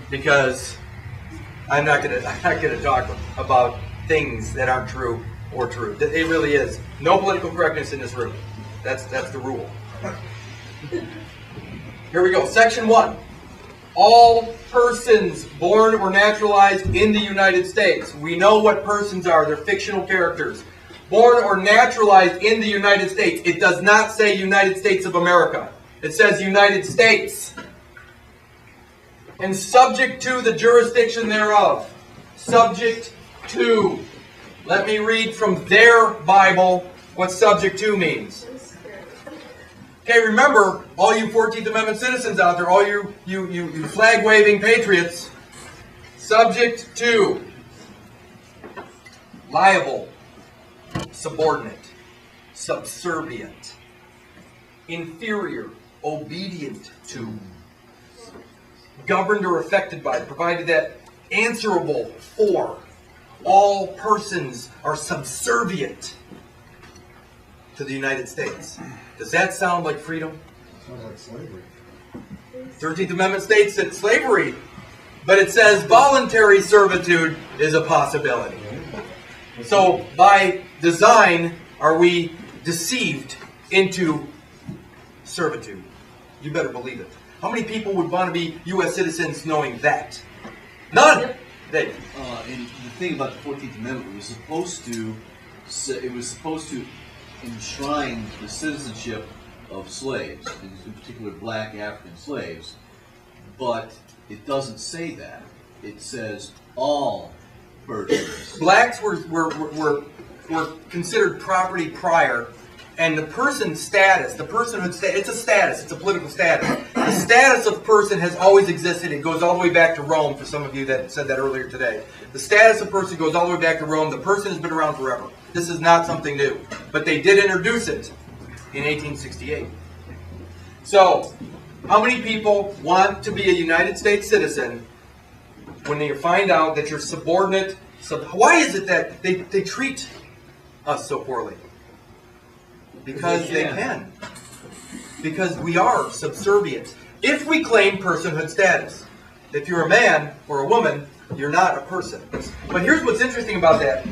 because I'm not gonna talk about things that aren't true or true. It really is. No political correctness in this room. That's the rule. Here we go. Section 1. All persons born or naturalized in the United States. We know what persons are. They're fictional characters. Born or naturalized in the United States. It does not say United States of America. It says United States. And subject to the jurisdiction thereof. Subject to. Let me read from their Bible what subject to means. Okay, remember, all you 14th Amendment citizens out there, all you flag-waving patriots, subject to, liable, subordinate, subservient, inferior, obedient to, governed or affected by, provided that answerable for. All persons are subservient to the United States. Does that sound like freedom? Sounds like slavery. 13th Amendment states that slavery, but it says voluntary servitude is a possibility. So by design, are we deceived into servitude? You better believe it. How many people would want to be U.S. citizens knowing that? None. Dave. And the thing about the 14th Amendment, it was supposed to enshrine the citizenship of slaves, in particular black African slaves, but it doesn't say that. It says all persons. Blacks were considered property prior, and the person's status, the personhood status, it's a status, it's a political status. The status of person has always existed. It goes all the way back to Rome, for some of you that said that earlier today. The status of person goes all the way back to Rome. The person has been around forever. This is not something new. But they did introduce it in 1868. So, how many people want to be a United States citizen when they find out that you're subordinate? Why is it that they treat us so poorly? Because they can. Because we are subservient. If we claim personhood status. If you're a man or a woman, you're not a person. But here's what's interesting about that.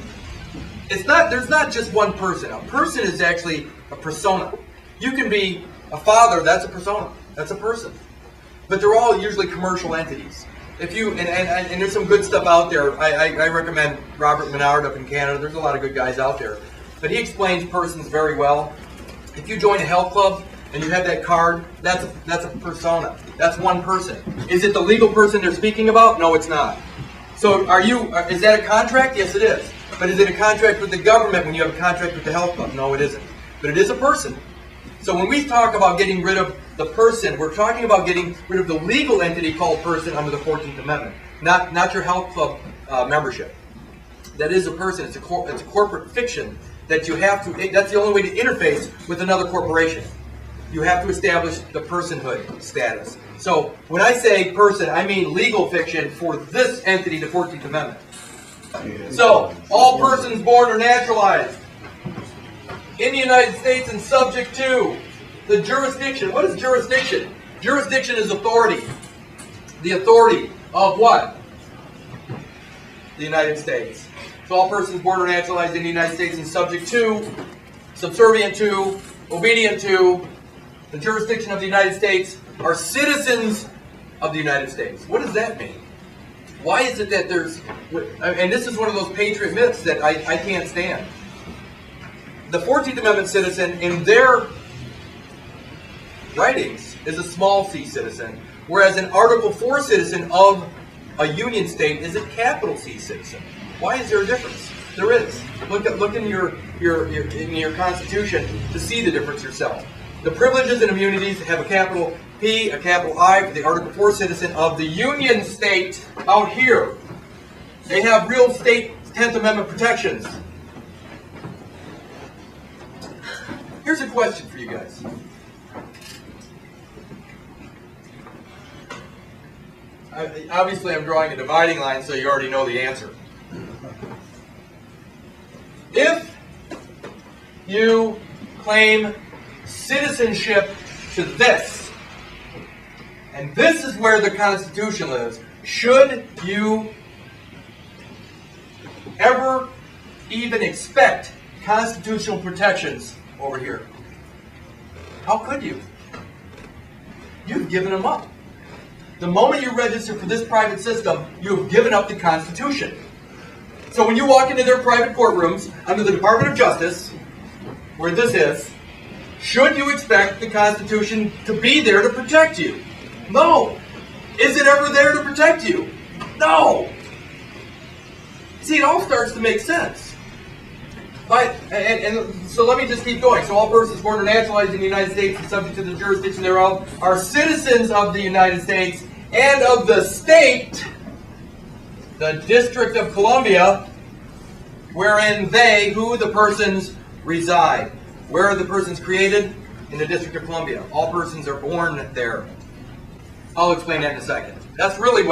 There's not just one person. A person is actually a persona. You can be a father, that's a persona. That's a person. But they're all usually commercial entities. If you and there's some good stuff out there. I recommend Robert Menard up in Canada. There's a lot of good guys out there. But he explains persons very well. If you join a health club and you have that card, that's a persona. That's one person. Is it the legal person they're speaking about? No, it's not. So is that a contract? Yes, it is. But is it a contract with the government when you have a contract with the health club? No, it isn't. But it is a person. So when we talk about getting rid of the person, we're talking about getting rid of the legal entity called person under the 14th Amendment, not your health club membership. That is a person. It's a corporate fiction that you have to. That's the only way to interface with another corporation. You have to establish the personhood status. So when I say person, I mean legal fiction for this entity, the 14th Amendment. So all persons born or naturalized in the United States and subject to the jurisdiction. What is jurisdiction? Jurisdiction is authority. The authority of what? The United States. So all persons born or naturalized in the United States and subject to, subservient to, obedient to the jurisdiction of the United States are citizens of the United States. What does that mean? Why is it that there's... And this is one of those patriot myths that I can't stand. The 14th Amendment citizen, in their writings, is a small c citizen, whereas an Article 4 citizen of a Union state is a capital C citizen. Why is there a difference? There is. Look in your Constitution to see the difference yourself. The privileges and immunities have a capital P, a capital I for the Article 4 citizen of the Union state out here. They have real state 10th Amendment protections. Here's a question for you guys. Obviously, I'm drawing a dividing line, so you already know the answer. If you claim citizenship to this, and this is where the Constitution lives, should you ever even expect constitutional protections over here? How could you? You've given them up. The moment you register for this private system, you have given up the Constitution. So when you walk into their private courtrooms under the Department of Justice, where this is, should you expect the Constitution to be there to protect you? No. Is it ever there to protect you? No. See, it all starts to make sense. So let me just keep going. So all persons born or naturalized in the United States and subject to the jurisdiction thereof are citizens of the United States and of the state, the District of Columbia, wherein the persons reside. Where are the persons created? In the District of Columbia. All persons are born there. I'll explain that in a second. That's really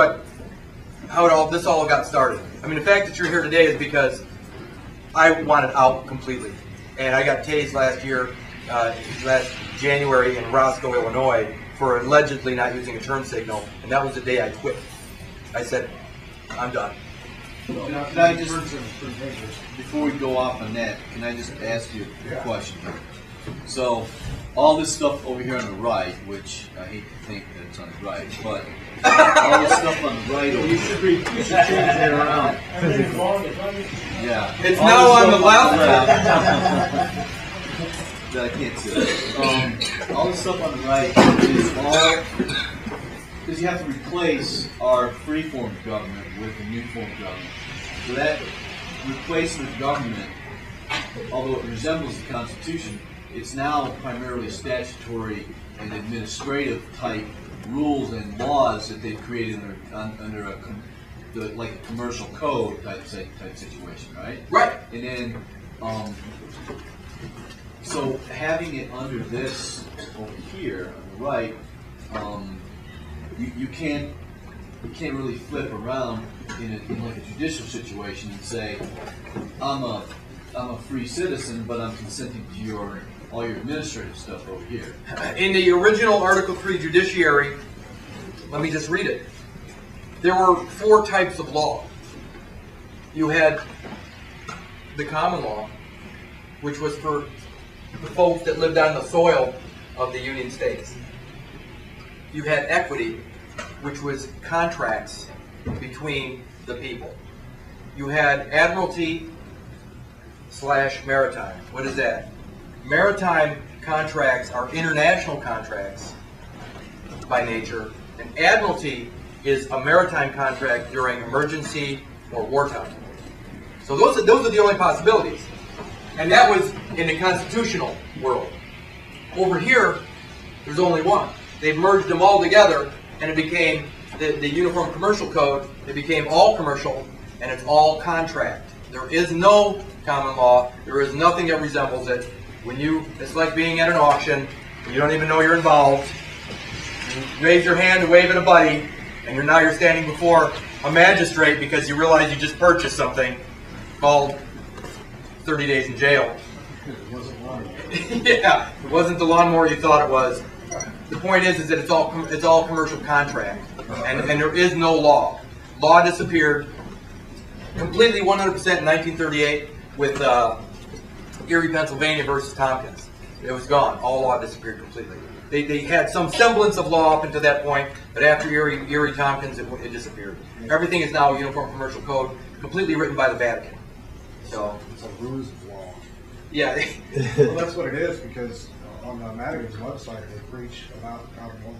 how this all got started. I mean, the fact that you're here today is because I wanted out completely. And I got tased last January in Roscoe, Illinois, for allegedly not using a turn signal. And that was the day I quit. I said, I'm done. Can I just, before we go off on that, can I just ask you a question here? So, all this stuff over here on the right, which I hate to think that it's on the right, but all this stuff on the right over here. You should change it around. Yeah. It's now on the left. I can't see it. All this stuff on the right is all, because you have to replace our free-form government with a new form of government. So that replacement of government, although it resembles the Constitution, it's now primarily statutory and administrative type rules and laws that they've created under like a commercial code type situation, right? Right. And then, so having it under this over here on the right, you can't really flip around in like a judicial situation and say, I'm a free citizen, but I'm consenting to all your administrative stuff over here. In the original Article 3 Judiciary, let me just read it. there were four types of law. You had the common law, which was for the folks that lived on the soil of the Union States. You had equity, which was contracts between the people. You had admiralty / maritime. What is that? Maritime contracts are international contracts by nature, and admiralty is a maritime contract during emergency or wartime. So those are the only possibilities. And that was in the constitutional world. Over here, there's only one. They've merged them all together, and it became the Uniform Commercial Code. It became all commercial, and it's all contract. There is no common law. There is nothing that resembles it. It's like being at an auction. You don't even know you're involved. You raise your hand to wave at a buddy, and now you're standing before a magistrate because you realize you just purchased something called 30 days in jail. It wasn't long. Yeah, it wasn't the lawnmower you thought it was. The point is that it's all commercial contract, and there is no law. Law disappeared completely 100% in 1938 with Erie, Pennsylvania versus Tompkins. It was gone. All law disappeared completely. They had some semblance of law up until that point, but after Erie Tompkins, it disappeared. Everything is now Uniform Commercial Code, completely written by the Vatican. So It's a ruse of law. yeah. Well, that's what it is, because on Madigan's website, they preach about the common law.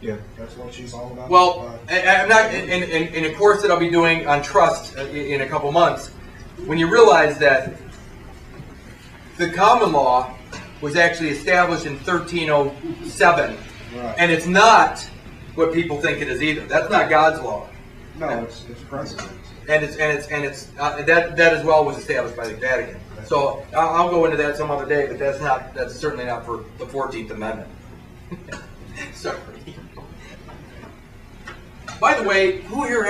Yeah. That's what she's all about. Well, I'm not in a course that I'll be doing on trust in a couple months. When you realize that the common law was actually established in 1307, Right. and it's not what people think it is either. That's not God's law, No, it's precedent. and that as well was established by the Vatican. So I'll go into that some other day, but that's certainly not for the 14th Amendment. Sorry. By the way, who here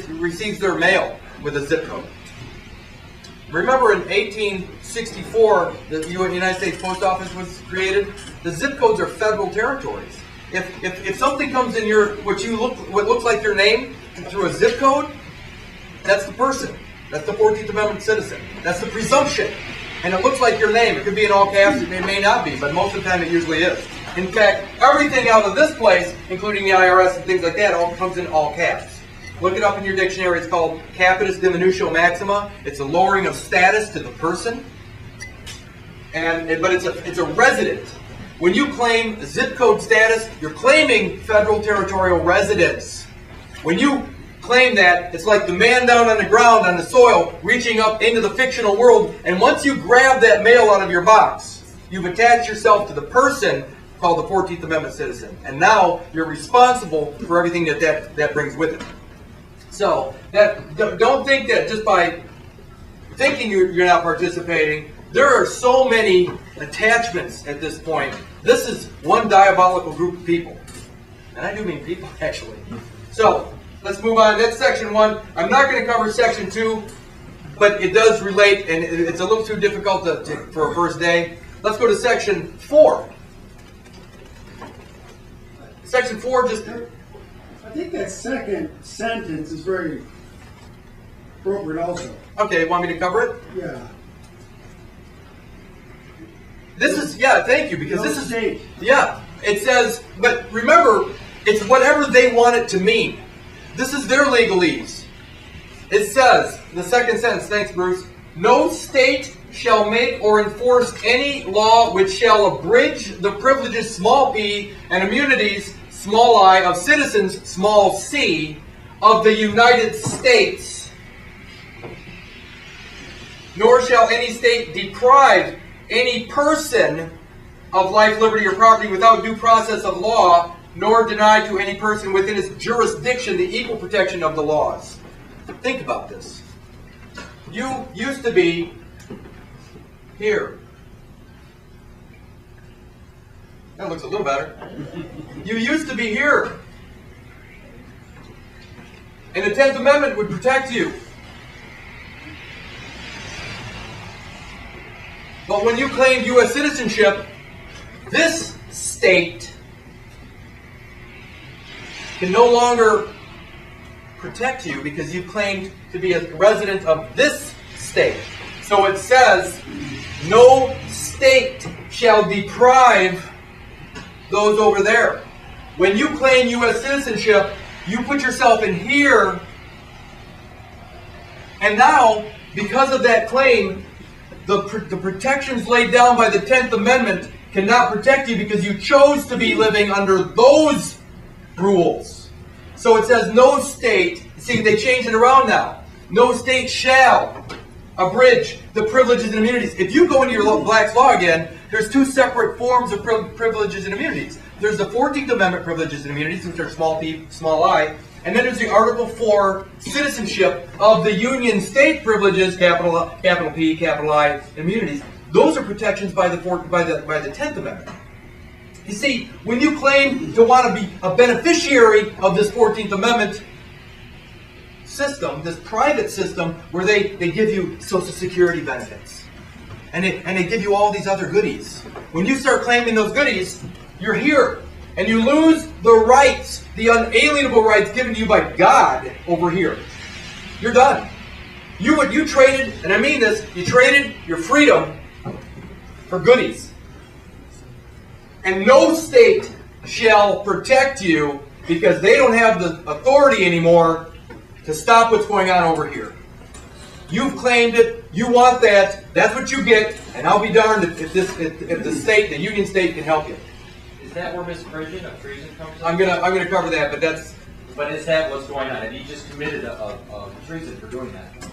receives their mail with a zip code? Remember in 1864, the United States Post Office was created? The zip codes are federal territories. If something comes in what looks like your name through a zip code, that's the person. That's the 14th Amendment citizen. That's the presumption. And it looks like your name. It could be in all caps, it may not be, but most of the time it usually is. In fact, everything out of this place, including the IRS and things like that, all comes in all caps. Look it up in your dictionary. It's called capitis diminutio maxima. It's a lowering of status to the person. But it's a resident. When you claim zip code status, you're claiming federal territorial residence. When you claim that, it's like the man down on the ground on the soil reaching up into the fictional world, and once you grab that mail out of your box, you've attached yourself to the person called the 14th Amendment citizen. And now you're responsible for everything that brings with it. So don't think that just by thinking you're not participating. There are so many attachments at this point. This is one diabolical group of people. And I do mean people, actually. So let's move on. That's section 1. I'm not going to cover section 2, but it does relate, and it's a little too difficult for a first day. Let's go to section 4. Section 4 just... I think that second sentence is very appropriate also. Okay, want me to cover it? Yeah. Thank you, because this is... State. Yeah, it says, but remember, it's whatever they want it to mean. This is their legalese. It says, the second sentence, thanks Bruce, no state shall make or enforce any law which shall abridge the privileges, small p, and immunities, small I, of citizens, small c, of the United States. Nor shall any state deprive any person of life, liberty, or property without due process of law, nor deny to any person within its jurisdiction the equal protection of the laws. Think about this. You used to be here. That looks a little better. You used to be here. And the 10th Amendment would protect you. But when you claimed U.S. citizenship, this state can no longer protect you because you claimed to be a resident of this state. So it says, no state shall deprive those over there. When you claim U.S. citizenship, you put yourself in here, and now, because of that claim, the protections laid down by the 10th Amendment cannot protect you because you chose to be living under those rules. So it says no state, see they changed it around now, no state shall abridge the privileges and immunities. If you go into your Black's Law again, there's two separate forms of privileges and immunities. There's the 14th Amendment privileges and immunities, which are small p, small I, and then there's the Article 4 citizenship of the Union State privileges, capital P, capital I, immunities. Those are protections by the 10th Amendment. You see, when you claim to want to be a beneficiary of this 14th Amendment system, this private system, where they give you Social Security benefits, and they give you all these other goodies. When you start claiming those goodies, you're here, and you lose the rights, the unalienable rights given to you by God over here. You're done. You traded, and I mean this, you traded your freedom for goodies. And no state shall protect you because they don't have the authority anymore to stop what's going on over here. You've claimed it. You want that. That's what you get. And I'll be darned if the state, the Union State, can help you. Is that where misprision of treason comes in? I'm gonna cover that, but that's. But is that what's going on? Have you just committed a treason for doing that?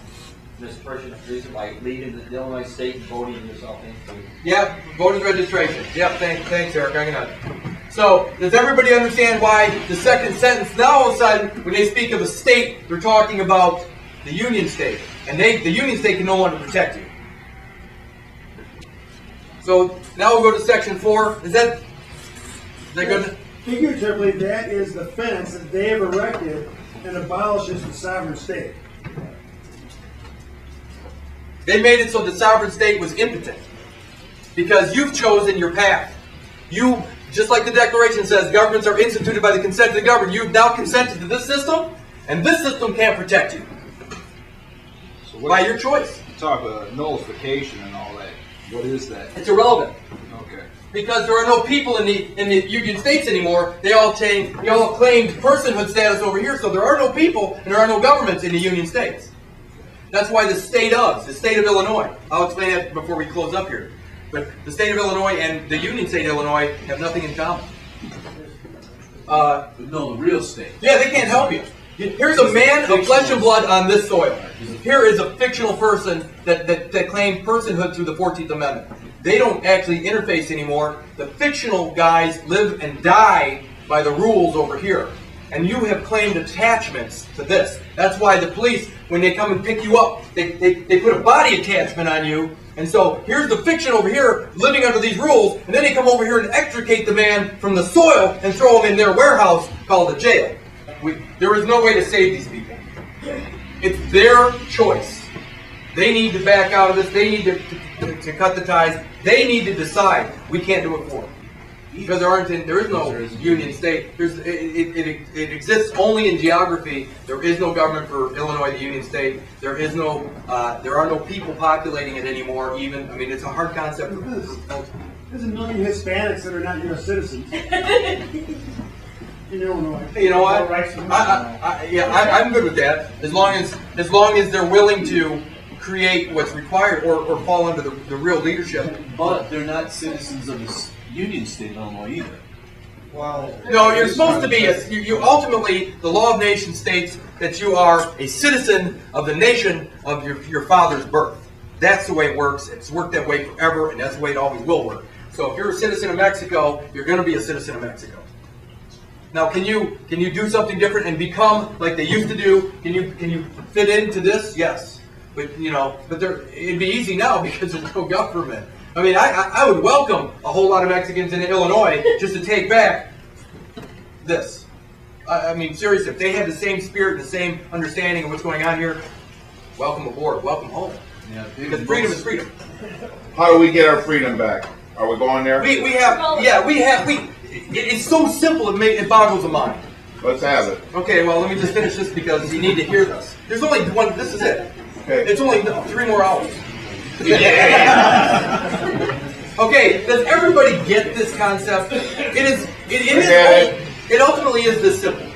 Misprision of treason by leading the Illinois state and voting yourself into? Yeah, voter's registration. Yep, thanks, Eric. I'm gonna. So, does everybody understand why the second sentence now all of a sudden, when they speak of a state, they're talking about the Union State, and the Union State can no longer protect you. So now we'll go to Section 4. Is that good? Figuratively, that is the fence that they have erected and abolishes the sovereign state. They made it so the sovereign state was impotent because you've chosen your path. You, just like the Declaration says, governments are instituted by the consent of the governed. You've now consented to this system, and this system can't protect you So by your choice. talk about nullification and all that. What is that? It's irrelevant Okay. because there are no people in the Union States anymore. They all claimed personhood status over here, so there are no people and there are no governments in the Union States. That's why the state of Illinois, I'll explain that before we close up here, but the state of Illinois and the Union State of Illinois have nothing in common. No, the real state. Yeah, they can't help you. Here's a man of flesh and blood on this soil. Here is a fictional person that claimed personhood through the 14th Amendment. They don't actually interface anymore. The fictional guys live and die by the rules over here. And you have claimed attachments to this. That's why the police, when they come and pick you up, they put a body attachment on you. And so here's the fiction over here living under these rules, and then they come over here and extricate the man from the soil and throw him in their warehouse called a jail. There is no way to save these people. It's their choice. They need to back out of this. They need to cut the ties. They need to decide. We can't do it for them. Because there is no Union State. It exists only in geography. There is no government for Illinois, the Union State. There are no people populating it anymore. Even it's a hard concept. There's a million Hispanics that are not U.S. citizens in Illinois. You know what? I'm good with that. As long as they're willing to create what's required or fall under the real leadership. But they're not citizens of the Union State of Illinois either. Well, No, you're supposed to be. You ultimately, the law of nations states that you are a citizen of the nation of your father's birth. That's the way it works. It's worked that way forever, and that's the way it always will work. So if you're a citizen of Mexico, you're going to be a citizen of Mexico. Now, can you do something different and become like they used to do? Can you fit into this? Yes, but it'd be easy now because there's no government. I would welcome a whole lot of Mexicans in Illinois just to take back this. Seriously, if they had the same spirit and the same understanding of what's going on here, welcome aboard, welcome home. Yeah, Because freedom is freedom. How do we get our freedom back? Are we going there? It's so simple it boggles the mind. Let's have it. Okay, well, let me just finish this because you need to hear this. There's only one, this is it. Okay. It's only 3 more hours. Okay, does everybody get this concept? It ultimately is this simple.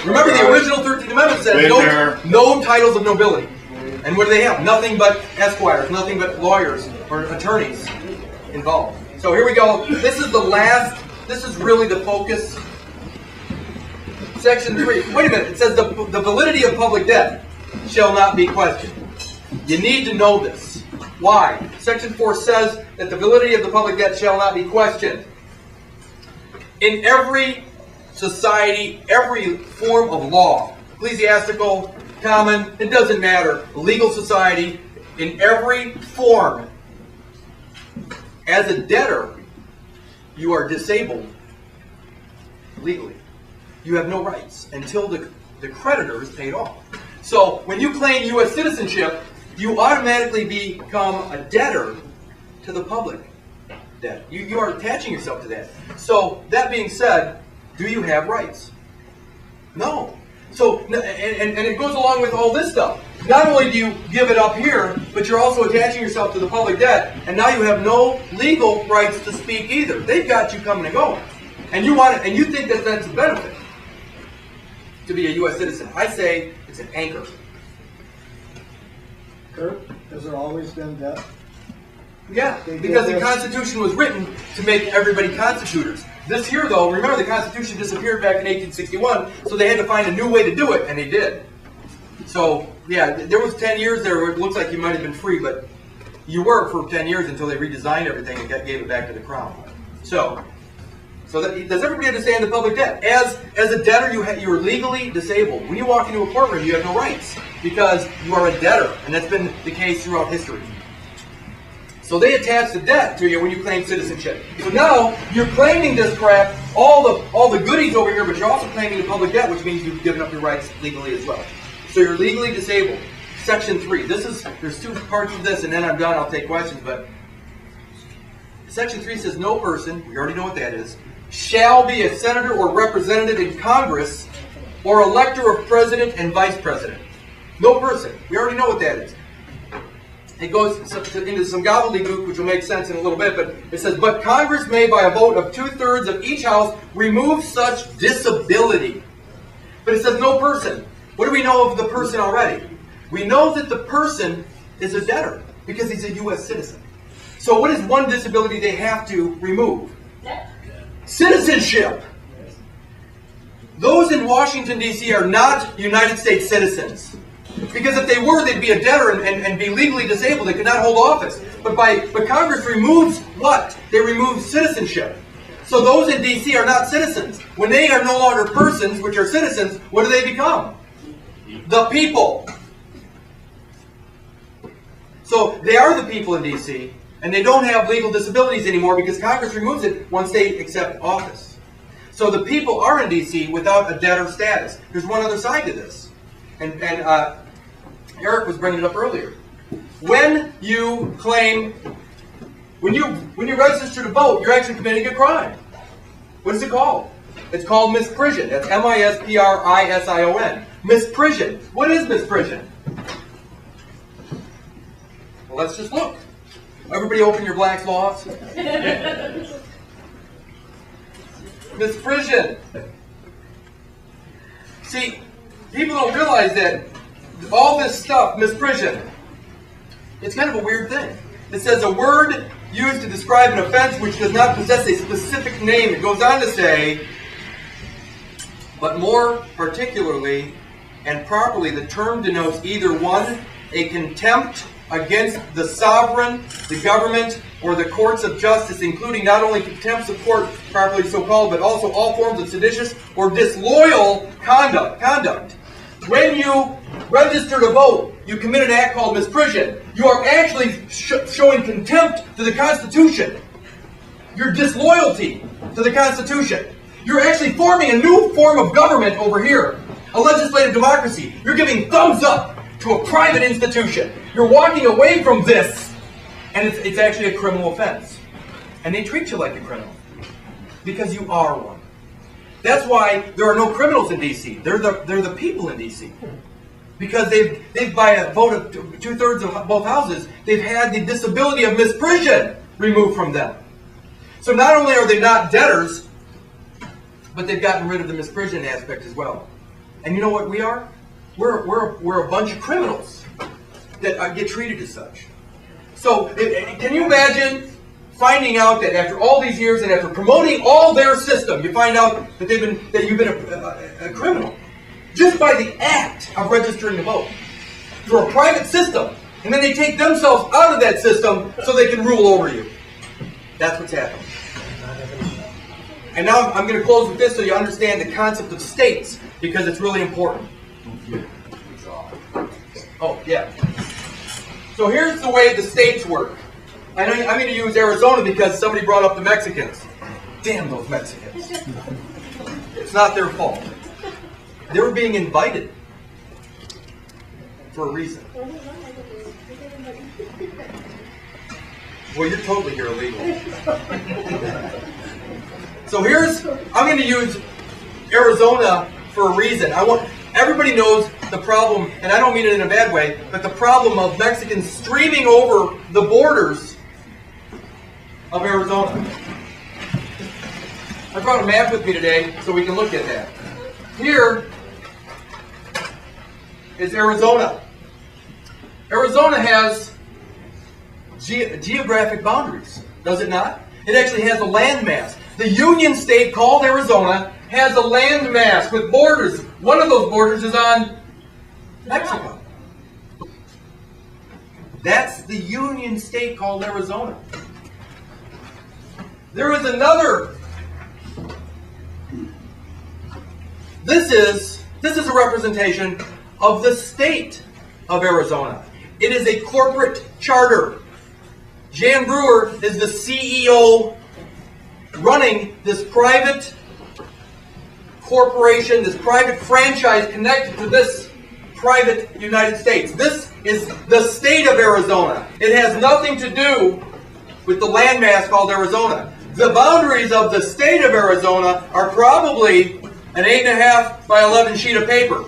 Remember the original 13th Amendment said no titles of nobility. And what do they have? Nothing but esquires, nothing but lawyers or attorneys involved. So here we go. This is really the focus. Section 3. Wait a minute. It says the validity of public debt shall not be questioned. You need to know this. Why? Section 4 says that the validity of the public debt shall not be questioned. In every society, every form of law, ecclesiastical, common, it doesn't matter, legal society, in every form, as a debtor, you are disabled legally. You have no rights until the creditor is paid off. So when you claim U.S. citizenship, you automatically become a debtor to the public debt. You are attaching yourself to that. So that being said, do you have rights? No. So, and it goes along with all this stuff. Not only do you give it up here, but you're also attaching yourself to the public debt, and now you have no legal rights to speak either. They've got you coming and going. And you want it, and you think that that's a benefit to be a U.S. citizen. I say it's an anchor. Kurt, has there always been debt? Yeah, because the Constitution was written to make everybody constitutors. This here, though, remember the Constitution disappeared back in 1861, so they had to find a new way to do it, and they did. So, yeah, there was 10 years there where it looks like you might have been free, but you were for 10 years until they redesigned everything and gave it back to the Crown. So does everybody understand the public debt? As a debtor, you are legally disabled. When you walk into a courtroom, you have no rights because you are a debtor, and that's been the case throughout history. So they attach the debt to you when you claim citizenship. So now you're claiming this crap, all the goodies over here, but you're also claiming the public debt, which means you've given up your rights legally as well. So you're legally disabled. Section 3. There's 2 parts of this, and then I'm done. I'll take questions. But Section 3 says no person, we already know what that is, shall be a senator or representative in Congress or elector of president and vice president. No person. We already know what that is. It goes into some gobbledygook, which will make sense in a little bit, but it says, but Congress may, by a vote of 2/3 of each house, remove such disability. But it says no person. What do we know of the person already? We know that the person is a debtor because he's a U.S. citizen. So what is one disability they have to remove? Citizenship. Those in Washington, D.C. are not United States citizens. Because if they were, they'd be a debtor and be legally disabled. They could not hold office. But Congress removes what? They remove citizenship. So those in D.C. are not citizens. When they are no longer persons, which are citizens, what do they become? The people. So they are the people in D.C., and they don't have legal disabilities anymore because Congress removes it once they accept office. So the people are in D.C. without a debtor status. There's one other side to this. And Eric was bringing it up earlier. When you register to vote, you're actually committing a crime. What is it called? It's called misprision. That's M-I-S-P-R-I-S-I-O-N. Misprision. What is misprision? Well, let's just look. Everybody open your Black's Laws. Misprision. See, people don't realize that all this stuff, misprision, it's kind of a weird thing. It says a word used to describe an offense which does not possess a specific name. It goes on to say, but more particularly and properly, the term denotes either one, a contempt against the sovereign, the government, or the courts of justice, including not only contempts of court, properly so called, but also all forms of seditious or disloyal conduct. When you register to vote, you commit an act called misprision. You are actually showing contempt to the Constitution. Your disloyalty to the Constitution. You're actually forming a new form of government over here. A legislative democracy. You're giving thumbs up to a private institution. You're walking away from this, and it's actually a criminal offense. And they treat you like a criminal because you are one. That's why there are no criminals in D.C. They're the people in D.C. Because they've by a vote of 2/3 of both houses, they've had the disability of misprision removed from them. So not only are they not debtors, but they've gotten rid of the misprision aspect as well. And you know what we are? We're a bunch of criminals that get treated as such. So can you imagine finding out that after all these years and after promoting all their system, you find out that you've been a criminal just by the act of registering to vote through a private system, and then they take themselves out of that system so they can rule over you. That's what's happening. And now I'm going to close with this so you understand the concept of states, because it's really important. Oh, yeah. So here's the way the states work. I'm going to use Arizona because somebody brought up the Mexicans. Damn those Mexicans. It's not their fault. They were being invited for a reason. Well, you're totally here illegally. So I'm going to use Arizona for a reason. Everybody knows the problem, and I don't mean it in a bad way, but the problem of Mexicans streaming over the borders of Arizona. I brought a map with me today so we can look at that. Here is Arizona. Arizona has geographic boundaries, does it not? It actually has a landmass. The Union State called Arizona has a landmass with borders. One of those borders is on Mexico. That's the Union State called Arizona. There is another. This is a representation of the state of Arizona. It is a corporate charter. Jan Brewer is the CEO running this private corporation, this private franchise connected to this private United States. This is the state of Arizona. It has nothing to do with the landmass called Arizona. The boundaries of the state of Arizona are probably an 8.5 by 11 sheet of paper.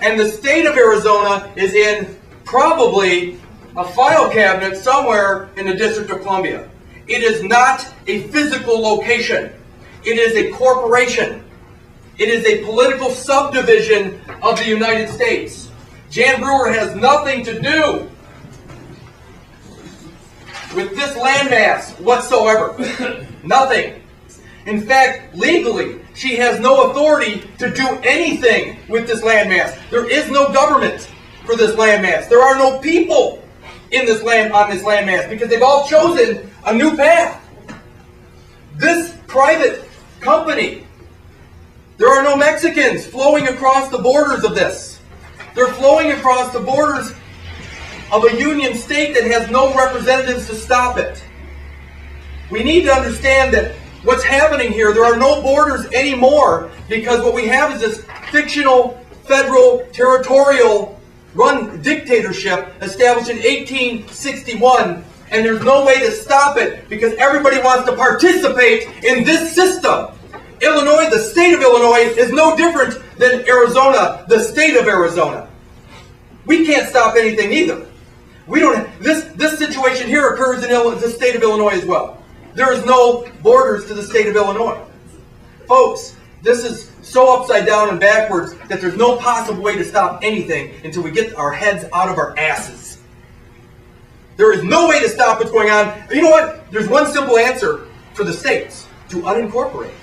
And the state of Arizona is in probably a file cabinet somewhere in the District of Columbia. It is not a physical location. It is a corporation. It is a political subdivision of the United States. Jan Brewer has nothing to do with this landmass whatsoever. Nothing. In fact, legally, she has no authority to do anything with this landmass. There is no government for this landmass. There are no people on this landmass because they've all chosen a new path. This private company, there are no Mexicans flowing across the borders of this. They're flowing across the borders of a union state that has no representatives to stop it. We need to understand that what's happening here, there are no borders anymore because what we have is this fictional, federal, territorial run dictatorship established in 1861, and there's no way to stop it because everybody wants to participate in this system. Illinois, the state of Illinois, is no different than Arizona, the state of Arizona. We can't stop anything either. We don't. This situation here occurs in the state of Illinois as well. There is no borders to the state of Illinois. Folks, this is so upside down and backwards that there's no possible way to stop anything until we get our heads out of our asses. There is no way to stop what's going on. You know what? There's one simple answer for the states: to unincorporate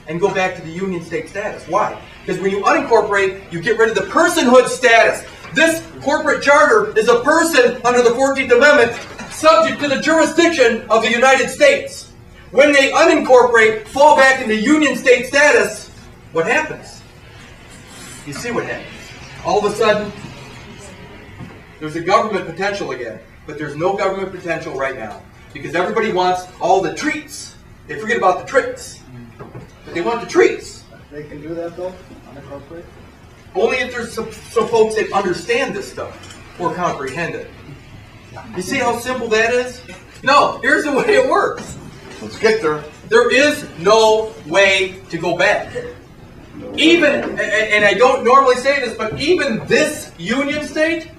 and go back to the union state status. Why? Because when you unincorporate, you get rid of the personhood status. This corporate charter is a person under the 14th Amendment subject to the jurisdiction of the United States. When they unincorporate, fall back into union state status, what happens? You see what happens. All of a sudden, there's a government potential again. But there's no government potential right now. Because everybody wants all the treats. They forget about the tricks. But they want the treats. They can do that though, unincorporated? Only if there's some folks that understand this stuff or comprehend it. You see how simple that is? No, here's the way it works. Let's get there. There is no way to go back. Even, and I don't normally say this, but even this Union state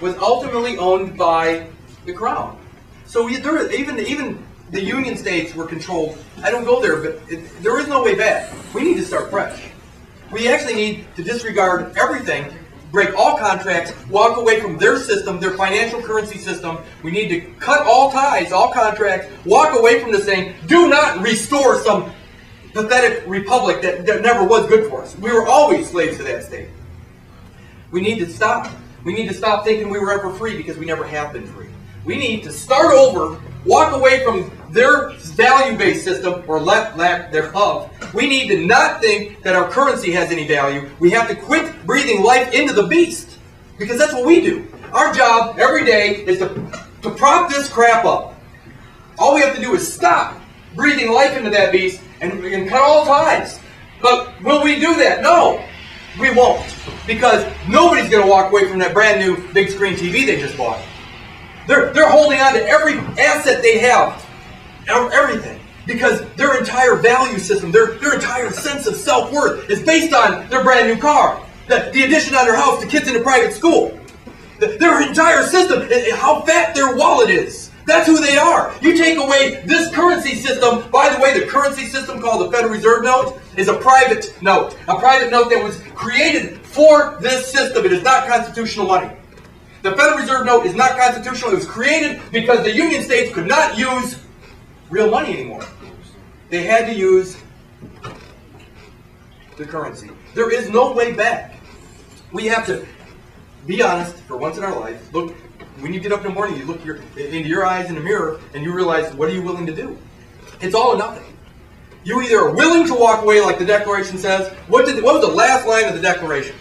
was ultimately owned by the Crown. So even the Union states were controlled. I don't go there, but there is no way back. We need to start fresh. We actually need to disregard everything, break all contracts, walk away from their system, their financial currency system. We need to cut all ties, all contracts, walk away from this thing. Do not restore some pathetic republic that never was good for us. We were always slaves to that state. We need to stop. We need to stop thinking we were ever free, because we never have been free. We need to start over, walk away from their value-based system, or lack thereof. We need to not think that our currency has any value. We have to quit breathing life into the beast, because that's what we do. Our job every day is to prop this crap up. All we have to do is stop breathing life into that beast and cut all ties. But will we do that? No, we won't. Because nobody's going to walk away from that brand new big screen TV they just bought. They're holding on to every asset they have. Everything. Because their entire value system, their entire sense of self-worth is based on their brand new car. The addition on their house, the kids in a private school. Their entire system, how fat their wallet is. That's who they are. You take away this currency system. By the way, the currency system called the Federal Reserve note is a private note. A private note that was created for this system. It is not constitutional money. The Federal Reserve note is not constitutional. It was created because the Union states could not use real money anymore. They had to use the currency. There is no way back. We have to be honest for once in our life. Look, when you get up in the morning, you look into your eyes in the mirror and you realize, what are you willing to do? It's all or nothing. You either are willing to walk away like the Declaration says. What was the last line of the Declaration?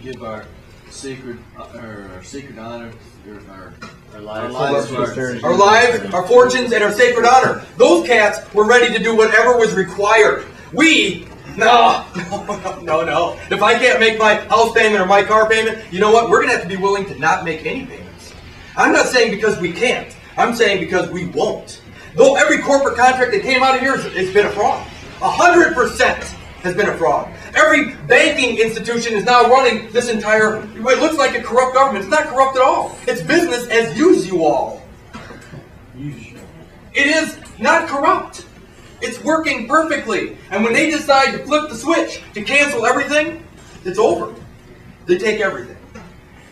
Give our sacred honor, our lives, our fortunes, and our sacred honor. Those cats were ready to do whatever was required. No. If I can't make my house payment or my car payment, you know what? We're going to have to be willing to not make any payments. I'm not saying because we can't. I'm saying because we won't. Though every corporate contract that came out of here has been a fraud. 100% has been a fraud. Every banking institution is now running this entire, it looks like a corrupt government. It's not corrupt at all. It's business as usual. It is not corrupt. It's working perfectly. And when they decide to flip the switch to cancel everything, it's over. They take everything.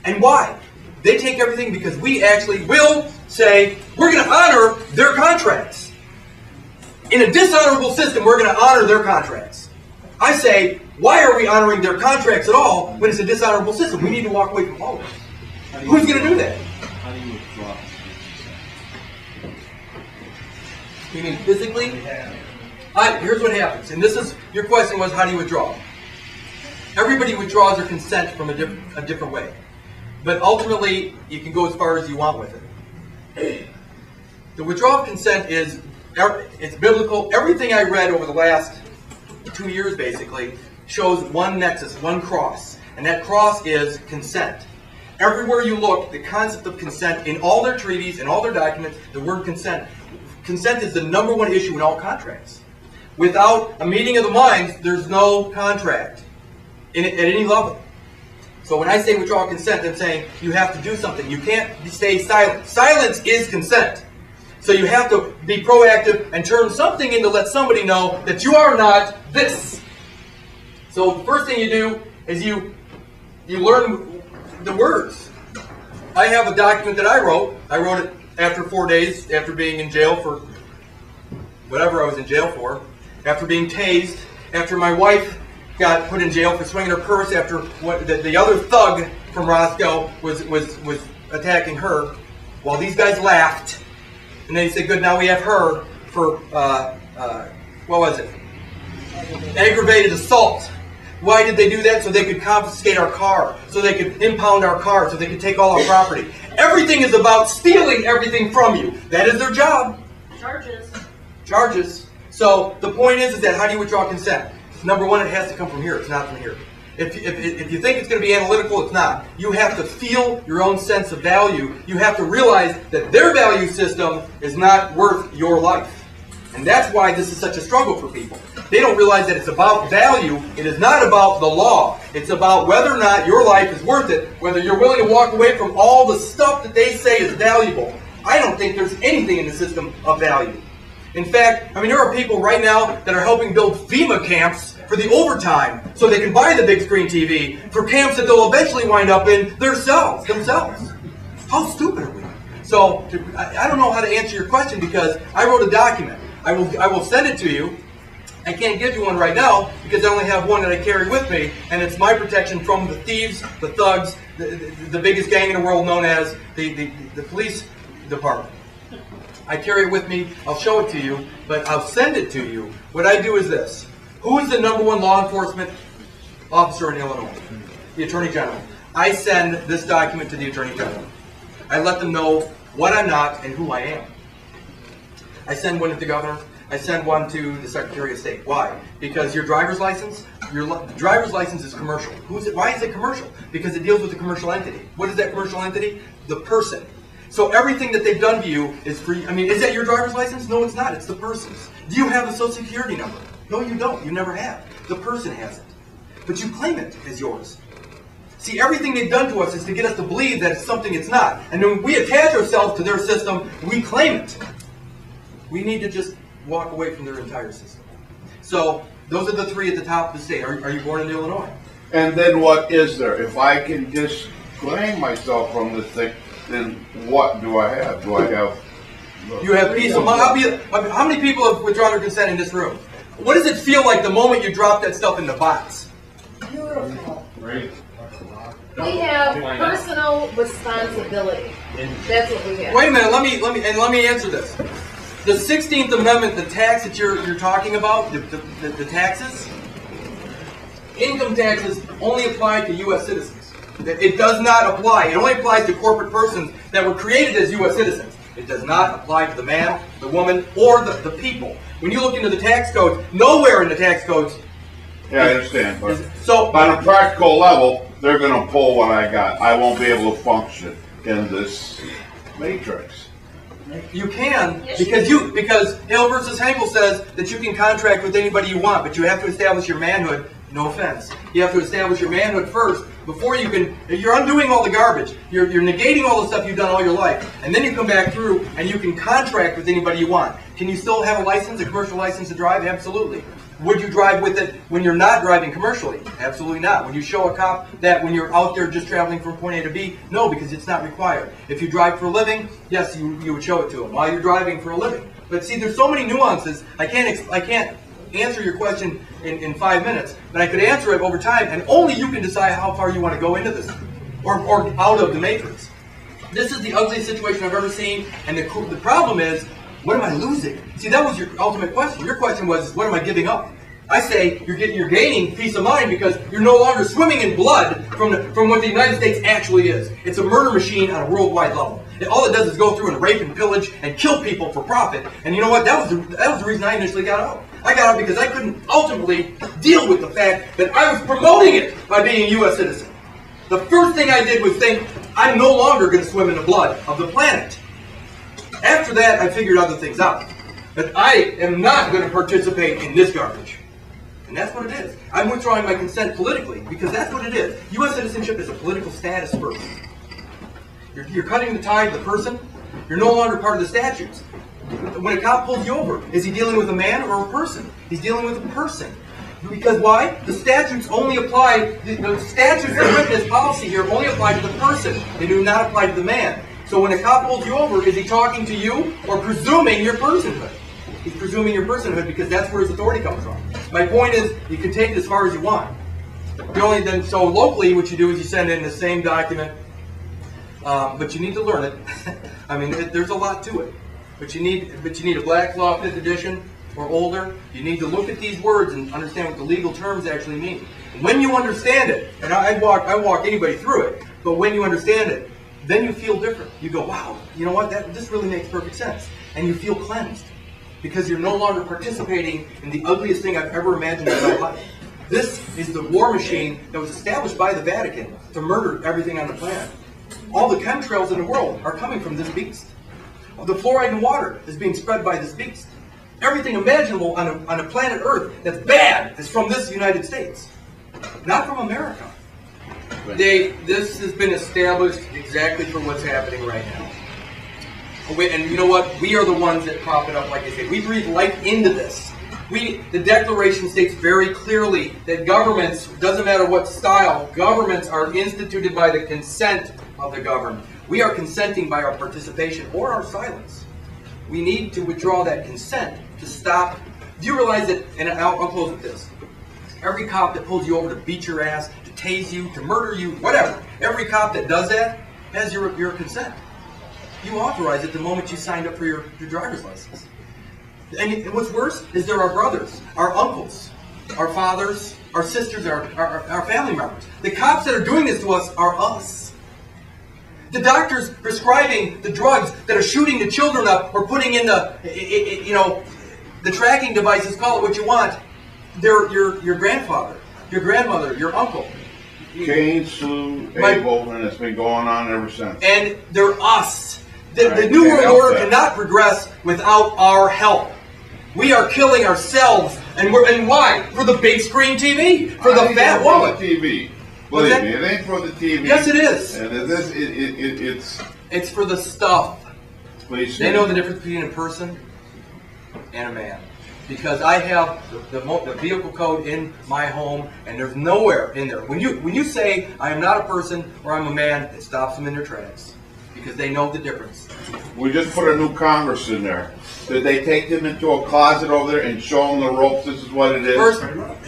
And why? They take everything because we actually will say, we're going to honor their contracts. In a dishonorable system, we're going to honor their contracts. I say, why are we honoring their contracts at all when it's a dishonorable system? We need to walk away from all of it. Who's going to do that? How do you withdraw? You mean physically? Here's what happens. And this is, your question was, how do you withdraw? Everybody withdraws their consent from a different way. But ultimately, you can go as far as you want with it. The withdrawal of consent it's biblical. Everything I read over the last 2 years, basically, shows one nexus, one cross. And that cross is consent. Everywhere you look, the concept of consent, in all their treaties, in all their documents, the word consent. Consent is the number one issue in all contracts. Without a meeting of the minds, there's no contract at any level. So when I say withdraw consent, I'm saying you have to do something. You can't stay silent. Silence is consent. So you have to be proactive and turn something in to let somebody know that you are not this. So the first thing you do is you learn the words. I have a document that I wrote. I wrote it after 4 days, after being in jail for whatever I was in jail for, after being tased, after my wife got put in jail for swinging her purse, after the other thug from Roscoe was attacking her, while these guys laughed, and then he said, good, now we have her for, what was it? Aggravated assault. Why did they do that? So they could confiscate our car, so they could impound our car, so they could take all our property. Everything is about stealing everything from you. That is their job. Charges. So the point is that how do you withdraw consent? Number one, it has to come from here. It's not from here. If you think it's going to be analytical, it's not. You have to feel your own sense of value. You have to realize that their value system is not worth your life. And that's why this is such a struggle for people. They don't realize that it's about value. It is not about the law. It's about whether or not your life is worth it, whether you're willing to walk away from all the stuff that they say is valuable. I don't think there's anything in the system of value. In fact, I mean, there are people right now that are helping build FEMA camps for the overtime so they can buy the big screen TV for camps that they'll eventually wind up in themselves. How stupid are we? So, I don't know how to answer your question because I wrote a document. I will send it to you. I can't give you one right now because I only have one that I carry with me, and it's my protection from the thieves, the thugs, the biggest gang in the world known as the police department. I carry it with me. I'll show it to you, but I'll send it to you. What I do is this. Who is the #1 law enforcement officer in Illinois? The Attorney General. I send this document to the Attorney General. I let them know what I'm not and who I am. I send one to the governor. I send one to the Secretary of State. Why? Because your driver's license is commercial. Why is it commercial? Because it deals with a commercial entity. What is that commercial entity? The person. So everything that they've done to you is free. I mean, is that your driver's license? No, it's not. It's the person's. Do you have a Social Security number? No, you don't. You never have. The person has it. But you claim it as yours. See, everything they've done to us is to get us to believe that it's something it's not. And when we attach ourselves to their system, we claim it. We need to just walk away from their entire system. So, those are the three at the top of the state. Are you born in Illinois? And then what is there? If I can disclaim myself from this thing, then what do I have? Do I have... You have peace of mind. How many people have withdrawn their consent in this room? What does it feel like the moment you drop that stuff in the box? Beautiful. Great. We have personal responsibility. That's what we have. Wait a minute. Let me answer this. The 16th Amendment, the tax that you're talking about, the taxes, income taxes only apply to U.S. citizens. It does not apply. It only applies to corporate persons that were created as U.S. citizens. It does not apply to the man, the woman, or the people. When you look into the tax code, nowhere in the tax codes. Yeah, I understand. But so, on a practical level, they're going to pull what I got. I won't be able to function in this matrix. You can, because Hill versus Henkel says that you can contract with anybody you want, but you have to establish your manhood. No offense. You have to establish your manhood first before you can. You're undoing all the garbage. You're negating all the stuff you've done all your life, and then you come back through and you can contract with anybody you want. Can you still have a license, a commercial license to drive? Absolutely. Would you drive with it when you're not driving commercially? Absolutely not. Would you show a cop that when you're out there just traveling from point A to B? No, because it's not required. If you drive for a living, yes, you would show it to them while you're driving for a living. But see, there's so many nuances. I can't answer your question in 5 minutes, but I could answer it over time, and only you can decide how far you want to go into this or out of the matrix. This is the ugliest situation I've ever seen, and the problem is, what am I losing? See, that was your ultimate question. Your question was, what am I giving up? I say you're gaining peace of mind because you're no longer swimming in blood from what the United States actually is. It's a murder machine on a worldwide level. All it does is go through and rape and pillage and kill people for profit. And you know what? That was the reason I initially got out. I got out because I couldn't ultimately deal with the fact that I was promoting it by being a U.S. citizen. The first thing I did was think, I'm no longer going to swim in the blood of the planet. After that, I figured other things out. But I am not going to participate in this garbage. And that's what it is. I'm withdrawing my consent politically because that's what it is. U.S. citizenship is a political status first. You're cutting the tie to the person. You're no longer part of the statutes. When a cop pulls you over, is he dealing with a man or a person? He's dealing with a person. Because why? The statutes only apply, the statutes that are written as policy here only apply to the person. They do not apply to the man. So when a cop pulls you over, is he talking to you or presuming your personhood? He's presuming your personhood because that's where his authority comes from. My point is, you can take it as far as you want. So locally, what you do is you send in the same document, but you need to learn it. I mean, there's a lot to it. But you need a Black's Law 5th edition or older. You need to look at these words and understand what the legal terms actually mean. When you understand it, and I walk anybody through it, but when you understand it, then you feel different. You go, wow, you know what? This really makes perfect sense. And you feel cleansed because you're no longer participating in the ugliest thing I've ever imagined in my life. This is the war machine that was established by the Vatican to murder everything on the planet. All the chemtrails in the world are coming from this beast. The fluoride in water is being spread by this beast. Everything imaginable on a planet Earth that's bad is from this United States, not from America. This has been established exactly for what's happening right now. And you know what? We are the ones that prop it up, like I say. We breathe life into this. The Declaration states very clearly that governments, doesn't matter what style, governments are instituted by the consent of the governed. We are consenting by our participation or our silence. We need to withdraw that consent to stop. Do you realize that, and I'll close with this, every cop that pulls you over to beat your ass, to tase you, to murder you, whatever, every cop that does that has your consent. You authorize it the moment you signed up for your driver's license. And what's worse is they're our brothers, our uncles, our fathers, our sisters, our family members. The cops that are doing this to us are us. The doctors prescribing the drugs that are shooting the children up or putting in the tracking devices, call it what you want, they're your grandfather, your grandmother, your uncle. Cain slew Abel, and it's been going on ever since. And they're us. The New World Order cannot progress without our help. We are killing ourselves, and why? For the big screen TV, for the fat woman. TV. Believe me, it ain't for the TV. Yes, it is. And it's for the stuff. Please. They know the difference between a person and a man. Because I have the vehicle code in my home, and there's nowhere in there. When you say I am not a person or I'm a man, it stops them in their tracks. Because they know the difference. We just put a new Congress in there. Did they take them into a closet over there and show them the ropes? This is what it is. First,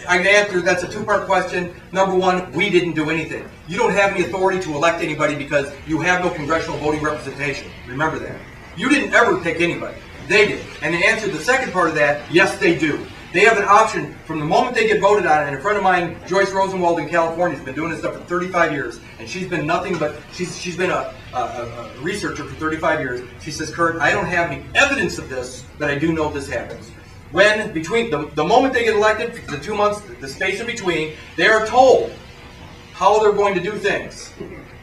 I can answer. That's a two-part question. Number one, we didn't do anything. You don't have any authority to elect anybody because you have no congressional voting representation. Remember that. You didn't ever pick anybody. They did. And to answer the second part of that, yes, they do. They have an option from the moment they get voted on. And a friend of mine, Joyce Rosenwald in California, has been doing this stuff for 35 years. And she's been nothing but, she's been a researcher for 35 years. She says, Kurt, I don't have any evidence of this, but I do know this happens. When, between the moment they get elected, the 2 months, the space in between, they are told how they're going to do things.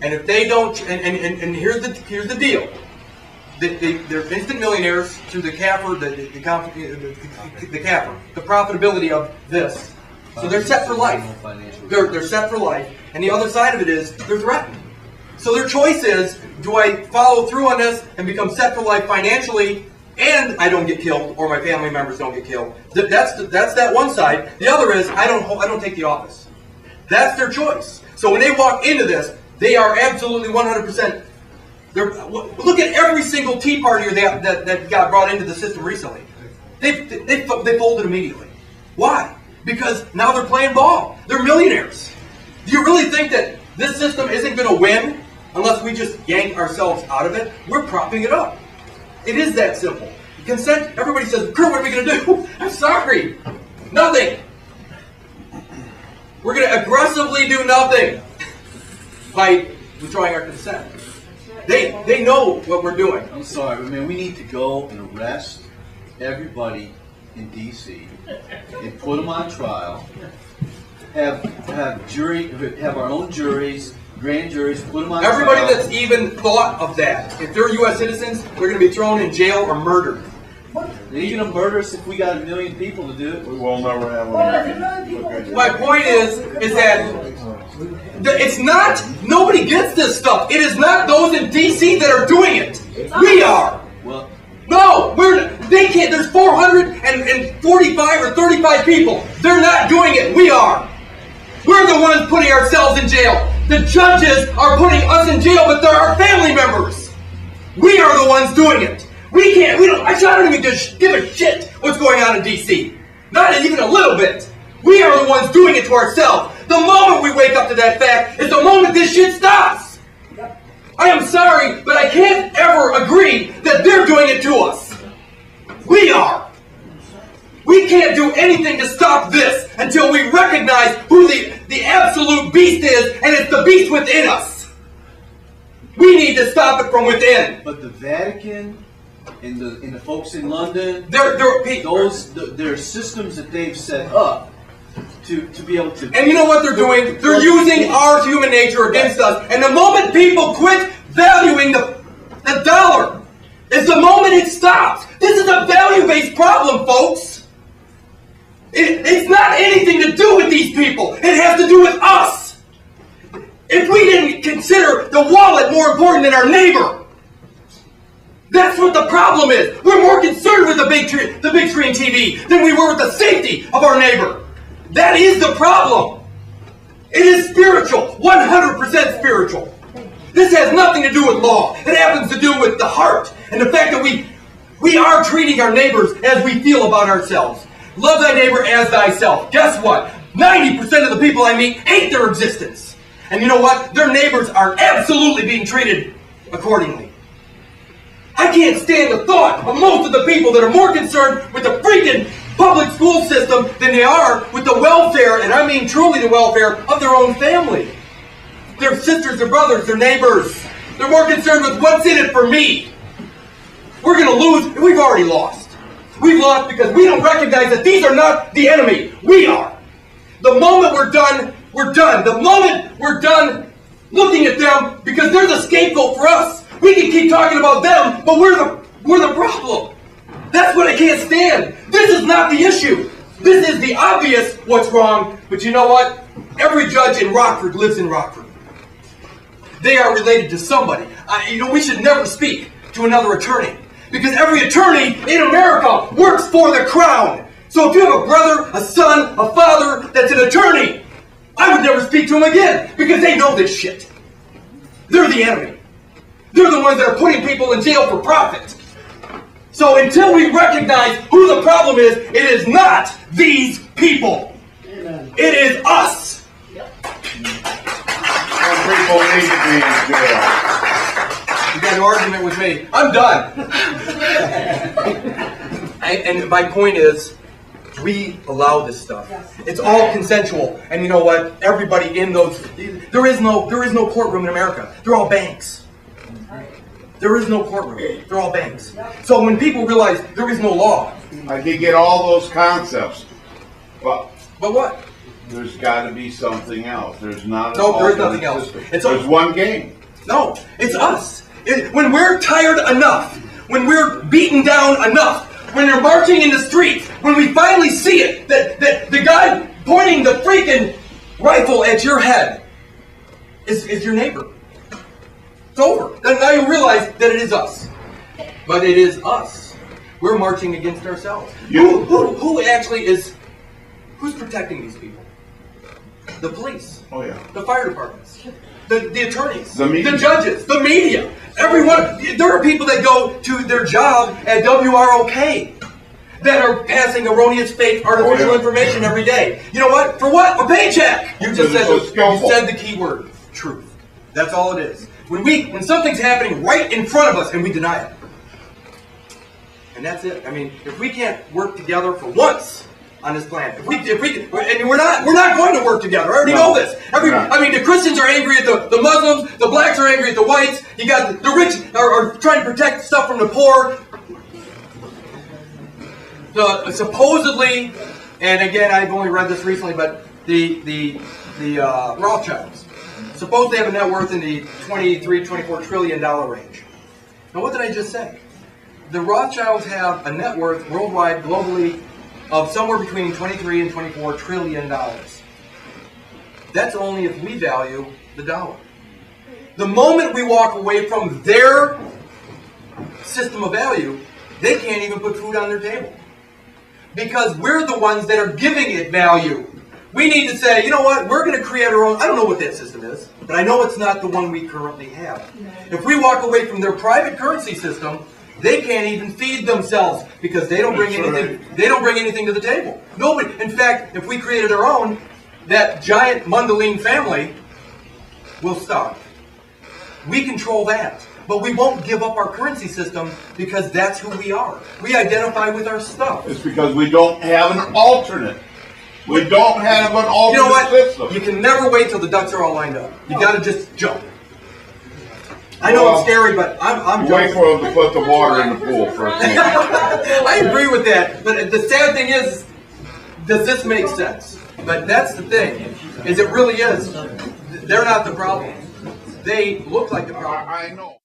And if they don't, and here's the deal. They're instant millionaires through the CAFR, the CAFR, the profitability of this. So they're set for life. They're set for life. And the other side of it is they're threatened. So their choice is, do I follow through on this and become set for life financially, and I don't get killed, or my family members don't get killed? That's that one side. The other is I don't take the office. That's their choice. So when they walk into this, they are absolutely 100%. Look at every single Tea Partier that got brought into the system recently. They folded immediately. Why? Because now they're playing ball. They're millionaires. Do you really think that this system isn't going to win unless we just yank ourselves out of it? We're propping it up. It is that simple. Consent, everybody says, Kurt, what are we going to do? I'm sorry. Nothing. We're going to aggressively do nothing by withdrawing our consent. They know what we're doing. I'm sorry, man. We need to go and arrest everybody in D.C. and put them on trial. Have our own juries, grand juries, put them on trial. Everybody that's even thought of that, if they're U.S. citizens, they're going to be thrown in jail or murdered. They're going to murder us if we got 1 million people to do it. We will never have one. My point is that it's not, nobody gets this stuff. It is not those in D.C. that are doing it. We are. Well, no, they can't. There's 445 or 35 people. They're not doing it. We are. We're the ones putting ourselves in jail. The judges are putting us in jail, but they're our family members. We are the ones doing it. We can't. I don't even give a shit what's going on in D.C. Not even a little bit. We are the ones doing it to ourselves. The moment we wake up to that fact is the moment this shit stops. I am sorry, but I can't ever agree that they're doing it to us. We are. We can't do anything to stop this until we recognize who the absolute beast is, and it's the beast within us. We need to stop it from within. But the Vatican and the folks in London, there are systems that they've set up to be able to. And you know what they're doing? They're using our human nature against us. And the moment people quit valuing the dollar is the moment it stops. This is a value value-based problem, folks. It's not anything to do with these people. It has to do with us. If we didn't consider the wallet more important than our neighbor, that's what the problem is. We're more concerned with the big screen TV than we were with the safety of our neighbor. That is the problem. It is spiritual, 100% spiritual. This has nothing to do with law. It happens to do with the heart and the fact that we are treating our neighbors as we feel about ourselves. Love thy neighbor as thyself. Guess what? 90% of the people I meet hate their existence. And you know what? Their neighbors are absolutely being treated accordingly. I can't stand the thought of most of the people that are more concerned with the freaking public school system than they are with the welfare, and I mean truly the welfare, of their own family. Their sisters, their brothers, their neighbors. They're more concerned with what's in it for me. We're going to lose, and we've already lost. We've lost because we don't recognize that these are not the enemy. We are. The moment we're done, we're done. The moment we're done looking at them because they're the scapegoat for us. We can keep talking about them, but we're the problem. That's what I can't stand. This is not the issue. This is the obvious what's wrong. But you know what? Every judge in Rockford lives in Rockford. They are related to somebody. We should never speak to another attorney. Because every attorney in America works for the crown. So if you have a brother, a son, a father that's an attorney, I would never speak to him again. Because they know this shit. They're the enemy. They're the ones that are putting people in jail for profit. So until we recognize who the problem is, it is not these people. Amen. It is us. Some people need to be in jail. You got an argument with me. I'm done. And my point is, we allow this stuff. It's all consensual. And you know what? Everybody in those, there is no courtroom in America. They're all banks. There is no courtroom. They're all banks. So when people realize there is no law. I can get all those concepts, but what? there's got to be something else. There's not. No, there's nothing else. There's one game. No, it's us. When we're tired enough, when we're beaten down enough, when they're marching in the streets, when we finally see it, that the guy pointing the freaking rifle at your head is your neighbor. It's over. Then now you realize that it is us. But it is us. We're marching against ourselves. Who actually is, who's protecting these people? The police. Oh yeah. The fire departments. The attorneys. The media. The judges. The media. Everyone. There are people that go to their job at WROK that are passing erroneous, fake, artificial information every day. You know what? For what? A paycheck. You just said the key word. Truth. That's all it is. When something's happening right in front of us and we deny it. And that's it. I mean, if we can't work together for once on this planet, and we're not going to work together. I already know this. I mean, the Christians are angry at the Muslims. The blacks are angry at the whites. You got the rich are trying to protect stuff from the poor. Supposedly, and again, I've only read this recently, but the Rothschilds supposedly have a net worth in the $23-24 trillion range. Now, what did I just say? The Rothschilds have a net worth worldwide, globally, of somewhere between $23 and $24 trillion. That's only if we value the dollar. The moment we walk away from their system of value, they can't even put food on their table. Because we're the ones that are giving it value. We need to say, you know what, we're going to create our own. I don't know what that system is, but I know it's not the one we currently have. If we walk away from their private currency system, they can't even feed themselves because they don't bring anything. They don't bring anything to the table. Nobody. In fact, if we created our own, that giant Mundelein family will starve. We control that, but we won't give up our currency system because that's who we are. We identify with our stuff. It's because we don't have an alternate. We don't have an alternate You know what? system. You can never wait till the ducks are all lined up. You got to just jump. I know it's scary, but I'm wait for them to put the water in the pool for a second. I agree with that, but the sad thing is, does this make sense? But that's the thing, is it really is. They're not the problem. They look like the problem. I know.